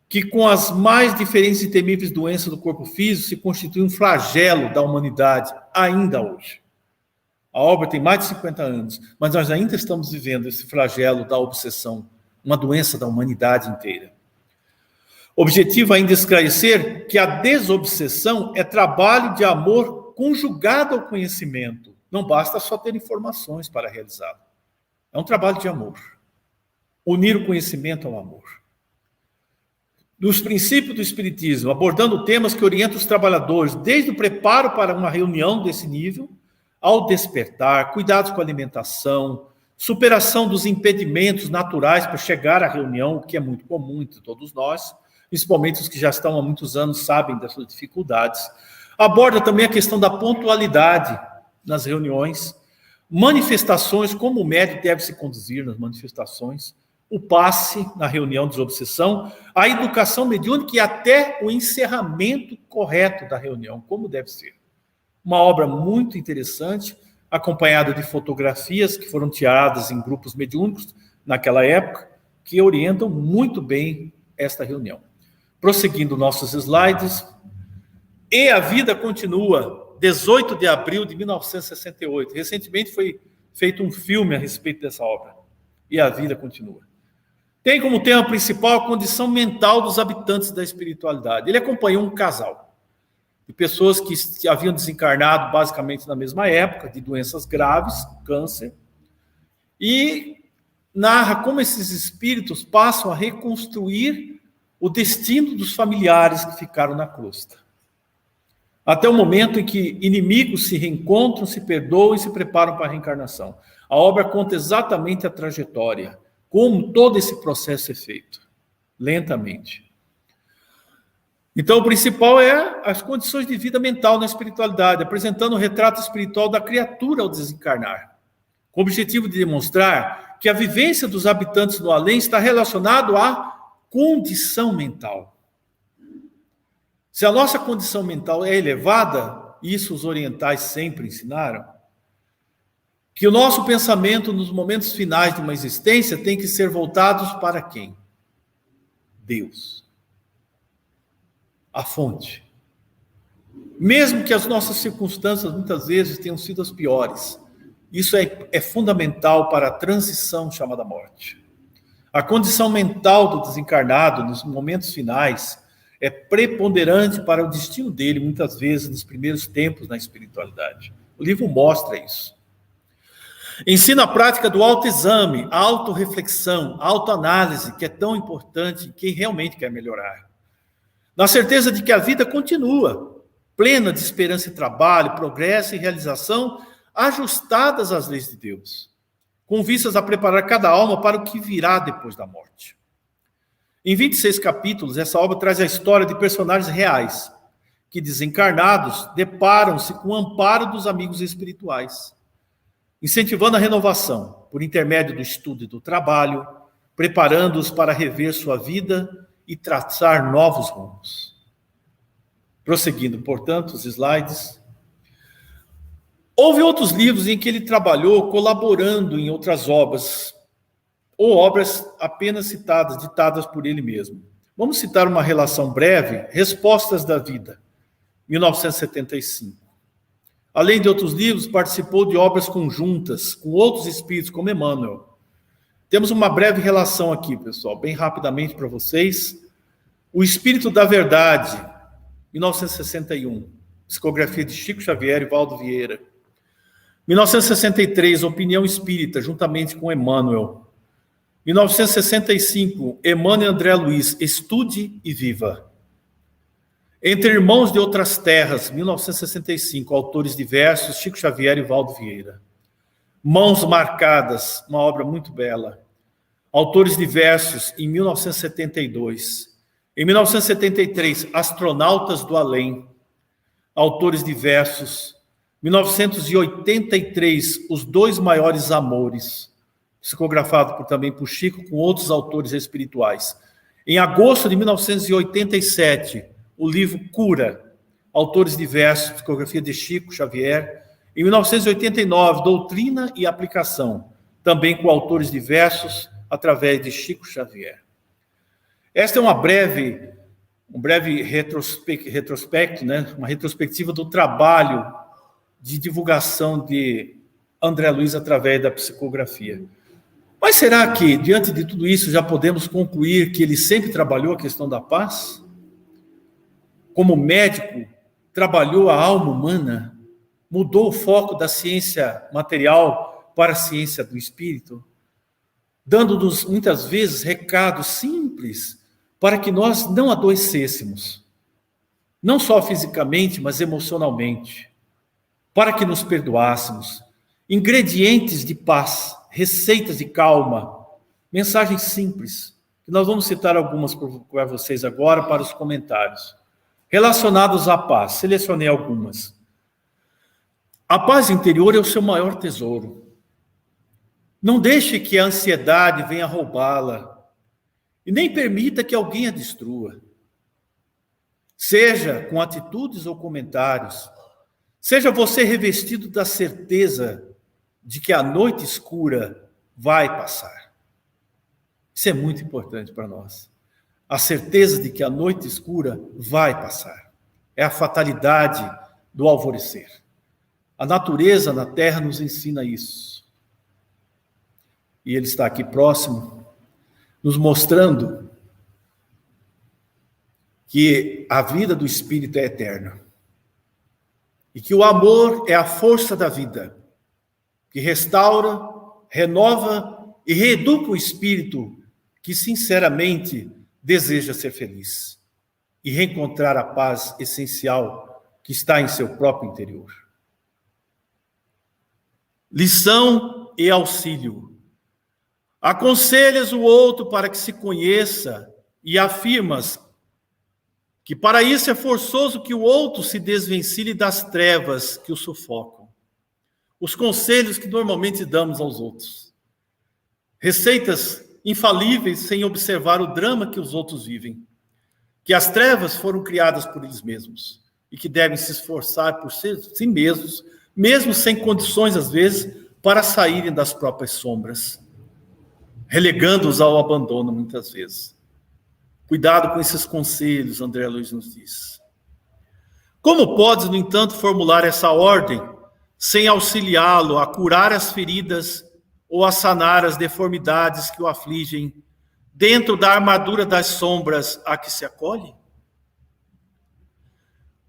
que com as mais diferentes e temíveis doenças do corpo físico se constitui um flagelo da humanidade, ainda hoje. A obra tem mais de 50 anos, mas nós ainda estamos vivendo esse flagelo da obsessão, uma doença da humanidade inteira. Objetivo ainda esclarecer que a desobsessão é trabalho de amor conjugado ao conhecimento. Não basta só ter informações para realizá-lo. É um trabalho de amor. Unir o conhecimento ao amor. Dos princípios do Espiritismo, abordando temas que orientam os trabalhadores, desde o preparo para uma reunião desse nível, ao despertar, cuidados com a alimentação, superação dos impedimentos naturais para chegar à reunião, o que é muito comum entre todos nós, principalmente os que já estão há muitos anos sabem das suas dificuldades. Aborda também a questão da pontualidade nas reuniões, manifestações, como o médium deve se conduzir nas manifestações, o passe na reunião de desobsessão, a educação mediúnica e até o encerramento correto da reunião, como deve ser. Uma obra muito interessante, acompanhada de fotografias que foram tiradas em grupos mediúnicos naquela época, que orientam muito bem esta reunião. Prosseguindo nossos slides, E a Vida Continua, 18 de abril de 1968. Recentemente foi feito um filme a respeito dessa obra. E a Vida Continua. Tem como tema principal a condição mental dos habitantes da espiritualidade. Ele acompanhou um casal de pessoas que haviam desencarnado basicamente na mesma época, de doenças graves, câncer, e narra como esses espíritos passam a reconstruir o destino dos familiares que ficaram na crosta. Até o momento em que inimigos se reencontram, se perdoam e se preparam para a reencarnação. A obra conta exatamente a trajetória, como todo esse processo é feito, lentamente. Então, o principal é as condições de vida mental na espiritualidade, apresentando o retrato espiritual da criatura ao desencarnar, com o objetivo de demonstrar que a vivência dos habitantes do além está relacionado à condição mental. Se a nossa condição mental é elevada, isso os orientais sempre ensinaram, que o nosso pensamento nos momentos finais de uma existência tem que ser voltados para quem? Deus. A fonte. Mesmo que as nossas circunstâncias muitas vezes tenham sido as piores, isso é fundamental para a transição chamada morte. A condição mental do desencarnado nos momentos finais é preponderante para o destino dele, muitas vezes nos primeiros tempos na espiritualidade. O livro mostra isso. Ensina a prática do autoexame, a autorreflexão, a autoanálise, que é tão importante em quem realmente quer melhorar. Na certeza de que a vida continua, plena de esperança e trabalho, progresso e realização, ajustadas às leis de Deus, com vistas a preparar cada alma para o que virá depois da morte. Em 26 capítulos, essa obra traz a história de personagens reais, que desencarnados deparam-se com o amparo dos amigos espirituais, incentivando a renovação, por intermédio do estudo e do trabalho, preparando-os para rever sua vida e traçar novos rumos. Prosseguindo, portanto, os slides. Houve outros livros em que ele trabalhou colaborando em outras obras, ou obras apenas citadas, ditadas por ele mesmo. Vamos citar uma relação breve, Respostas da Vida, 1975. Além de outros livros, participou de obras conjuntas com outros espíritos, como Emmanuel. Temos uma breve relação aqui, pessoal, bem rapidamente para vocês. O Espírito da Verdade, 1961, psicografia de Chico Xavier e Valdo Vieira. 1963, Opinião Espírita, juntamente com Emmanuel. 1965, Emmanuel e André Luiz, Estude e Viva. Entre Irmãos de Outras Terras, 1965, autores diversos, Chico Xavier e Valdo Vieira. Mãos Marcadas, uma obra muito bela. Autores diversos, em 1972. Em 1973, Astronautas do Além. Autores diversos. 1983, Os Dois Maiores Amores. Psicografado também por Chico, com outros autores espirituais. Em agosto de 1987, o livro Cura, autores diversos, psicografia de Chico Xavier. Em 1989, Doutrina e Aplicação, também com autores diversos, através de Chico Xavier. Esta é um breve retrospecto, né? Uma retrospectiva do trabalho de divulgação de André Luiz através da psicografia. Mas será que, diante de tudo isso, já podemos concluir que ele sempre trabalhou a questão da paz? Como médico, trabalhou a alma humana, mudou o foco da ciência material para a ciência do espírito, dando-nos, muitas vezes, recados simples para que nós não adoecêssemos, não só fisicamente, mas emocionalmente, para que nos perdoássemos, ingredientes de paz, receitas de calma, mensagens simples, que nós vamos citar algumas para vocês agora para os comentários. Relacionados à paz, selecionei algumas. A paz interior é o seu maior tesouro. Não deixe que a ansiedade venha roubá-la, e nem permita que alguém a destrua. Seja com atitudes ou comentários, seja você revestido da certeza de que a noite escura vai passar. Isso é muito importante para nós. A certeza de que a noite escura vai passar. É a fatalidade do alvorecer. A natureza na Terra nos ensina isso. E ele está aqui próximo, nos mostrando que a vida do Espírito é eterna. E que o amor é a força da vida, que restaura, renova e reeduca o espírito que sinceramente deseja ser feliz e reencontrar a paz essencial que está em seu próprio interior. Lição e auxílio. Aconselhas o outro para que se conheça e afirmas que para isso é forçoso que o outro se desvencilhe das trevas que o sufocam. Os conselhos que normalmente damos aos outros. Receitas infalíveis sem observar o drama que os outros vivem. que as trevas foram criadas por eles mesmos e que devem se esforçar por si mesmos, mesmo sem condições, às vezes, para saírem das próprias sombras, relegando-os ao abandono, muitas vezes. Cuidado com esses conselhos, André Luiz nos diz. Como podes, no entanto, formular essa ordem sem auxiliá-lo a curar as feridas ou a sanar as deformidades que o afligem dentro da armadura das sombras a que se acolhe?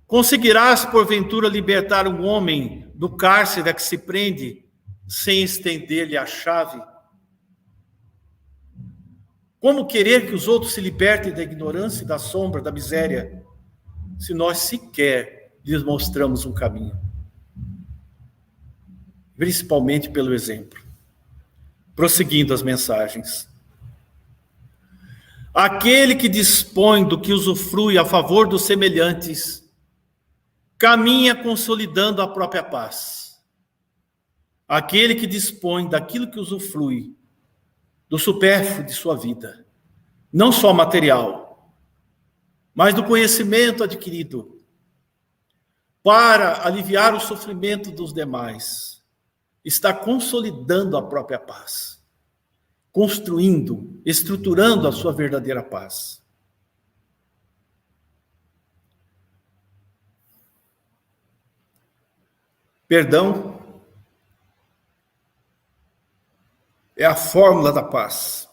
Conseguirás, porventura, libertar um homem do cárcere a que se prende sem estender-lhe a chave? Como querer que os outros se libertem da ignorância e da sombra, da miséria, se nós sequer lhes mostramos um caminho? Principalmente pelo exemplo. Prosseguindo as mensagens. Aquele que dispõe do que usufrui a favor dos semelhantes, caminha consolidando a própria paz. Aquele que dispõe daquilo que usufrui, do supérfluo de sua vida, não só material, mas do conhecimento adquirido, para aliviar o sofrimento dos demais, está consolidando a própria paz, construindo, estruturando a sua verdadeira paz. Perdão é a fórmula da paz.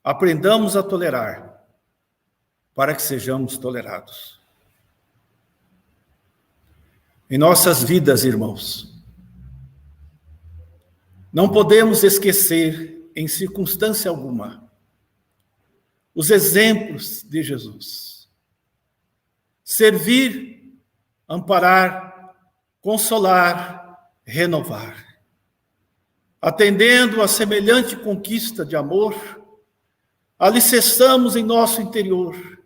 Aprendamos a tolerar, para que sejamos tolerados. Em nossas vidas, irmãos, não podemos esquecer, em circunstância alguma, os exemplos de Jesus. Servir, amparar, consolar, renovar. Atendendo a semelhante conquista de amor, alicerçamos em nosso interior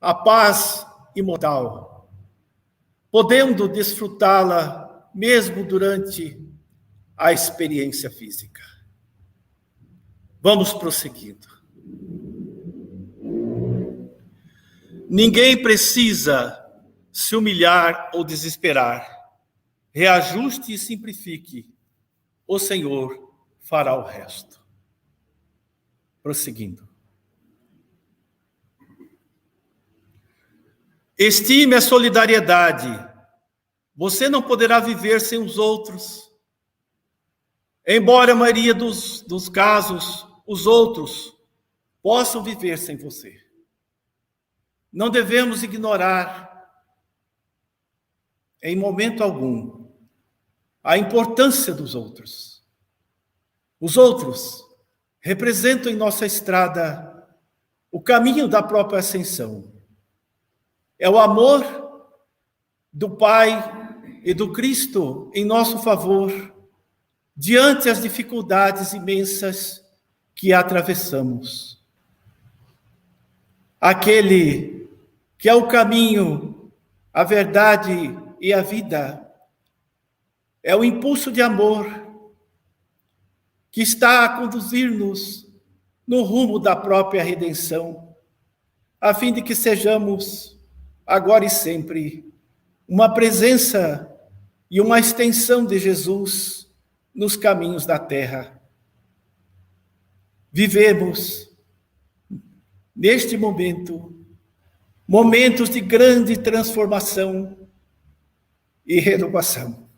a paz imortal, podendo desfrutá-la mesmo durante a experiência física. Vamos prosseguindo. Ninguém precisa se humilhar ou desesperar. Reajuste e simplifique. O Senhor fará o resto. Prosseguindo. Estime a solidariedade. Você não poderá viver sem os outros. Embora a maioria dos casos, os outros possam viver sem você. Não devemos ignorar, em momento algum, a importância dos outros. Os outros representam em nossa estrada o caminho da própria ascensão. É o amor do Pai e do Cristo em nosso favor, diante as dificuldades imensas que atravessamos. Aquele que é o caminho, a verdade e a vida, é o impulso de amor que está a conduzir-nos no rumo da própria redenção, a fim de que sejamos, agora e sempre, uma presença e uma extensão de Jesus nos caminhos da terra. Vivemos, neste momento, momentos de grande transformação e renovação.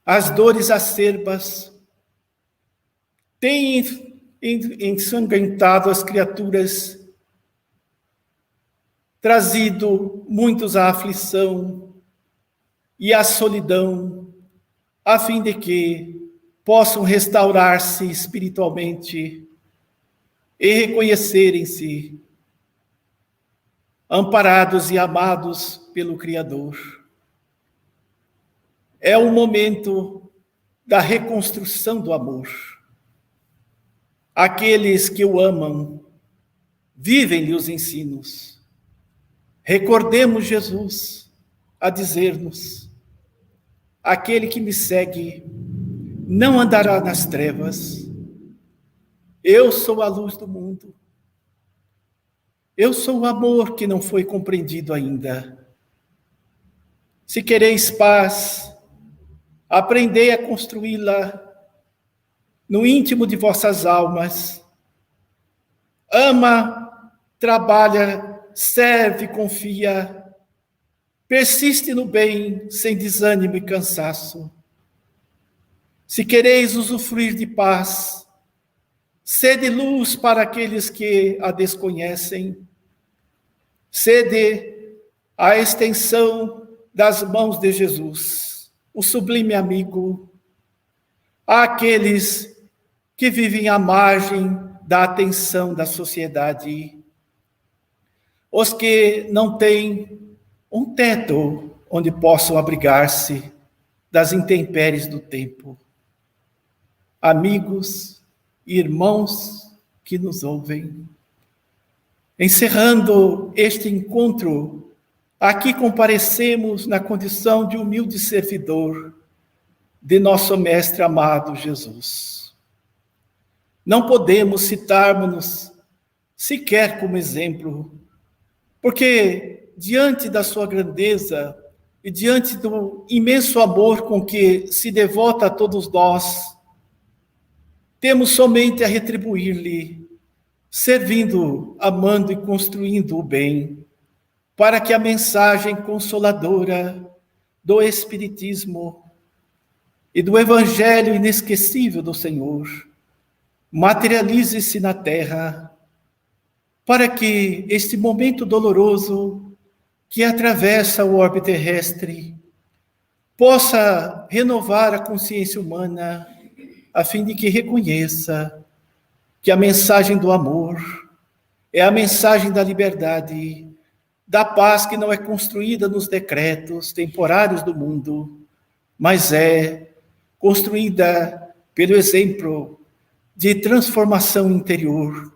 As dores acerbas têm ensanguentado as criaturas, trazido muitos à aflição e à solidão, a fim de que possam restaurar-se espiritualmente e reconhecerem-se amparados e amados pelo Criador. É o momento da reconstrução do amor. Aqueles que o amam, vivem-lhe os ensinos. Recordemos Jesus a dizer-nos: aquele que me segue não andará nas trevas. Eu sou a luz do mundo. Eu sou o amor que não foi compreendido ainda. Se quereis paz, aprendei a construí-la no íntimo de vossas almas. Ama, trabalha, serve, confia. Persiste no bem, sem desânimo e cansaço. Se quereis usufruir de paz, sede luz para aqueles que a desconhecem. Sede a extensão das mãos de Jesus, o sublime amigo, àqueles que vivem à margem da atenção da sociedade, os que não têm um teto onde possam abrigar-se das intempéries do tempo. Amigos e irmãos que nos ouvem, encerrando este encontro, aqui comparecemos na condição de humilde servidor de nosso Mestre amado Jesus. Não podemos citarmos-nos sequer como exemplo, porque diante da sua grandeza e diante do imenso amor com que se devota a todos nós, temos somente a retribuir-lhe, servindo, amando e construindo o bem, para que a mensagem consoladora do Espiritismo e do Evangelho inesquecível do Senhor materialize-se na terra, para que este momento doloroso que atravessa o orbe terrestre possa renovar a consciência humana, a fim de que reconheça que a mensagem do amor é a mensagem da liberdade, da paz que não é construída nos decretos temporários do mundo, mas é construída pelo exemplo de transformação interior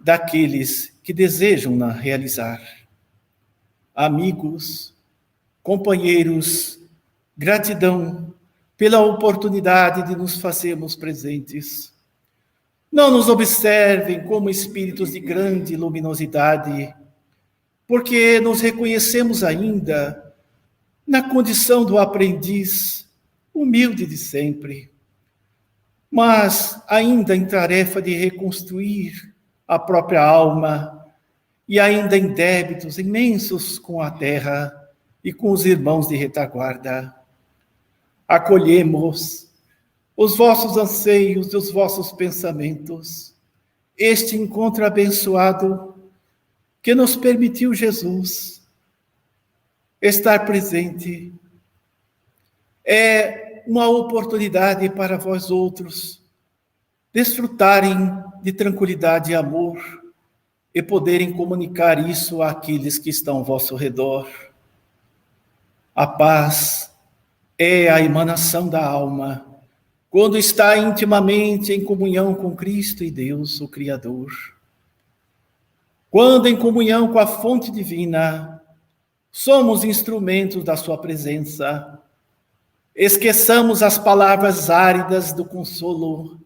daqueles que desejam-na realizar. Amigos, companheiros, gratidão pela oportunidade de nos fazermos presentes. Não nos observem como espíritos de grande luminosidade, porque nos reconhecemos ainda na condição do aprendiz humilde de sempre, mas ainda em tarefa de reconstruir a própria alma e ainda em débitos imensos com a terra e com os irmãos de retaguarda. Acolhemos os vossos anseios e os vossos pensamentos, este encontro abençoado que nos permitiu Jesus estar presente. É uma oportunidade para vós outros desfrutarem de tranquilidade e amor e poderem comunicar isso àqueles que estão ao vosso redor. A paz é a emanação da alma, quando está intimamente em comunhão com Cristo e Deus, o Criador. Quando em comunhão com a fonte divina, somos instrumentos da sua presença. Esqueçamos as palavras áridas do consolo.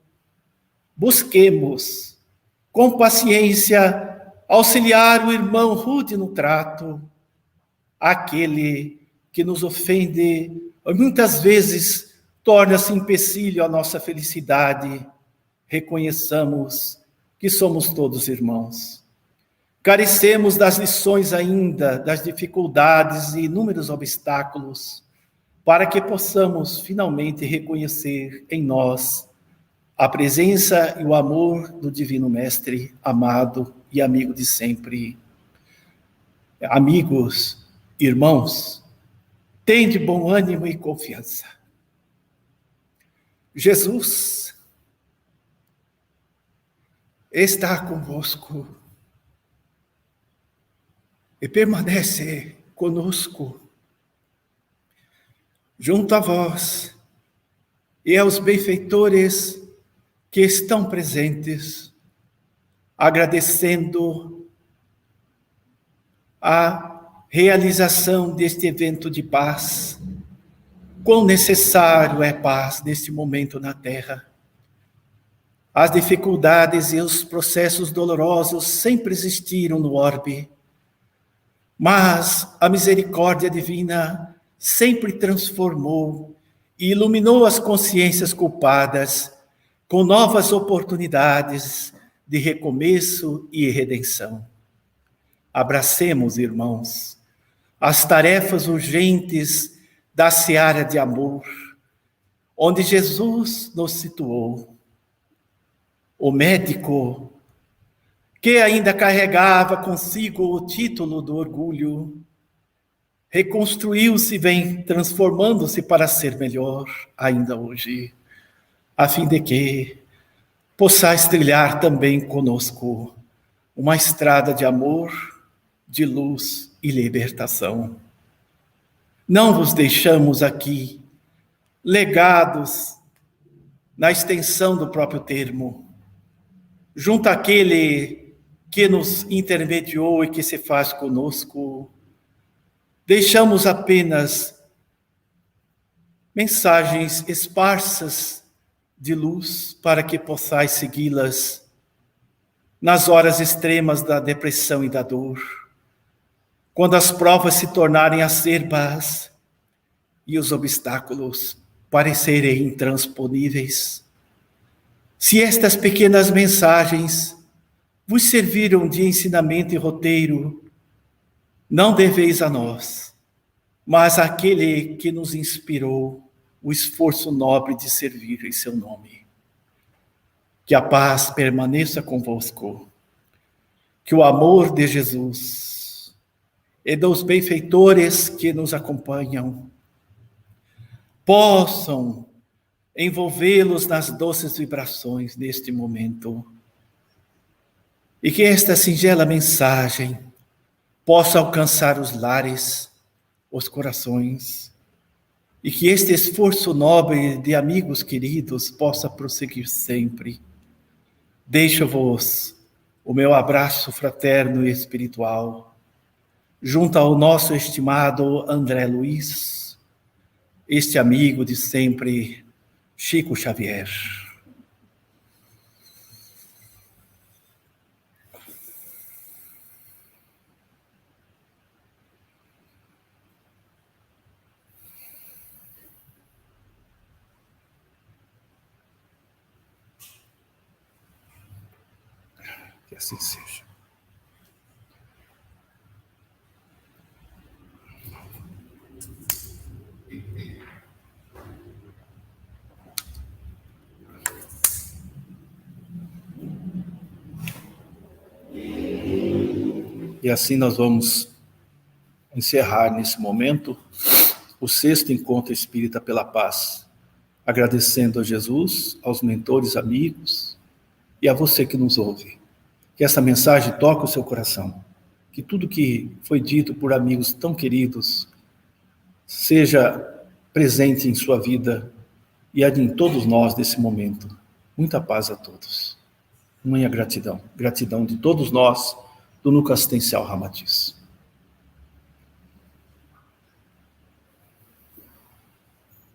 Busquemos, com paciência, auxiliar o irmão rude no trato, aquele que nos ofende, muitas vezes torna-se empecilho à nossa felicidade. Reconheçamos que somos todos irmãos. Carecemos das lições ainda, das dificuldades e inúmeros obstáculos, para que possamos finalmente reconhecer em nós a presença e o amor do Divino Mestre, amado e amigo de sempre. Amigos, irmãos, tende bom ânimo e confiança. Jesus está convosco e permanece conosco, junto a vós e aos benfeitores que estão presentes, agradecendo a realização deste evento de paz. Quão necessário é paz neste momento na Terra. As dificuldades e os processos dolorosos sempre existiram no orbe, mas a misericórdia divina sempre transformou e iluminou as consciências culpadas com novas oportunidades de recomeço e redenção. Abracemos, irmãos, as tarefas urgentes da seara de amor, onde Jesus nos situou. O médico, que ainda carregava consigo o título do orgulho, reconstruiu-se, vem transformando-se para ser melhor ainda hoje, a fim de que possais trilhar também conosco uma estrada de amor, de luz e libertação. Não vos deixamos aqui legados na extensão do próprio termo, junto àquele que nos intermediou e que se faz conosco. Deixamos apenas mensagens esparsas de luz para que possais segui-las nas horas extremas da depressão e da dor, quando as provas se tornarem acerbas e os obstáculos parecerem intransponíveis. Se estas pequenas mensagens vos serviram de ensinamento e roteiro, não deveis a nós, mas àquele que nos inspirou o esforço nobre de servir em seu nome. Que a paz permaneça convosco, que o amor de Jesus e dos benfeitores que nos acompanham possam envolvê-los nas doces vibrações neste momento, e que esta singela mensagem possa alcançar os lares, os corações, e que este esforço nobre de amigos queridos possa prosseguir sempre. Deixo-vos o meu abraço fraterno e espiritual, junto ao nosso estimado André Luiz, este amigo de sempre, Chico Xavier. Que assim seja. E assim nós vamos encerrar nesse momento o 6º Encontro Espírita pela Paz, agradecendo a Jesus, aos mentores, amigos e a você que nos ouve. Que essa mensagem toque o seu coração, que tudo que foi dito por amigos tão queridos seja presente em sua vida e em todos nós nesse momento. Muita paz a todos. Muita gratidão. Gratidão de todos nós do Núcleo Assistencial Ramatiz.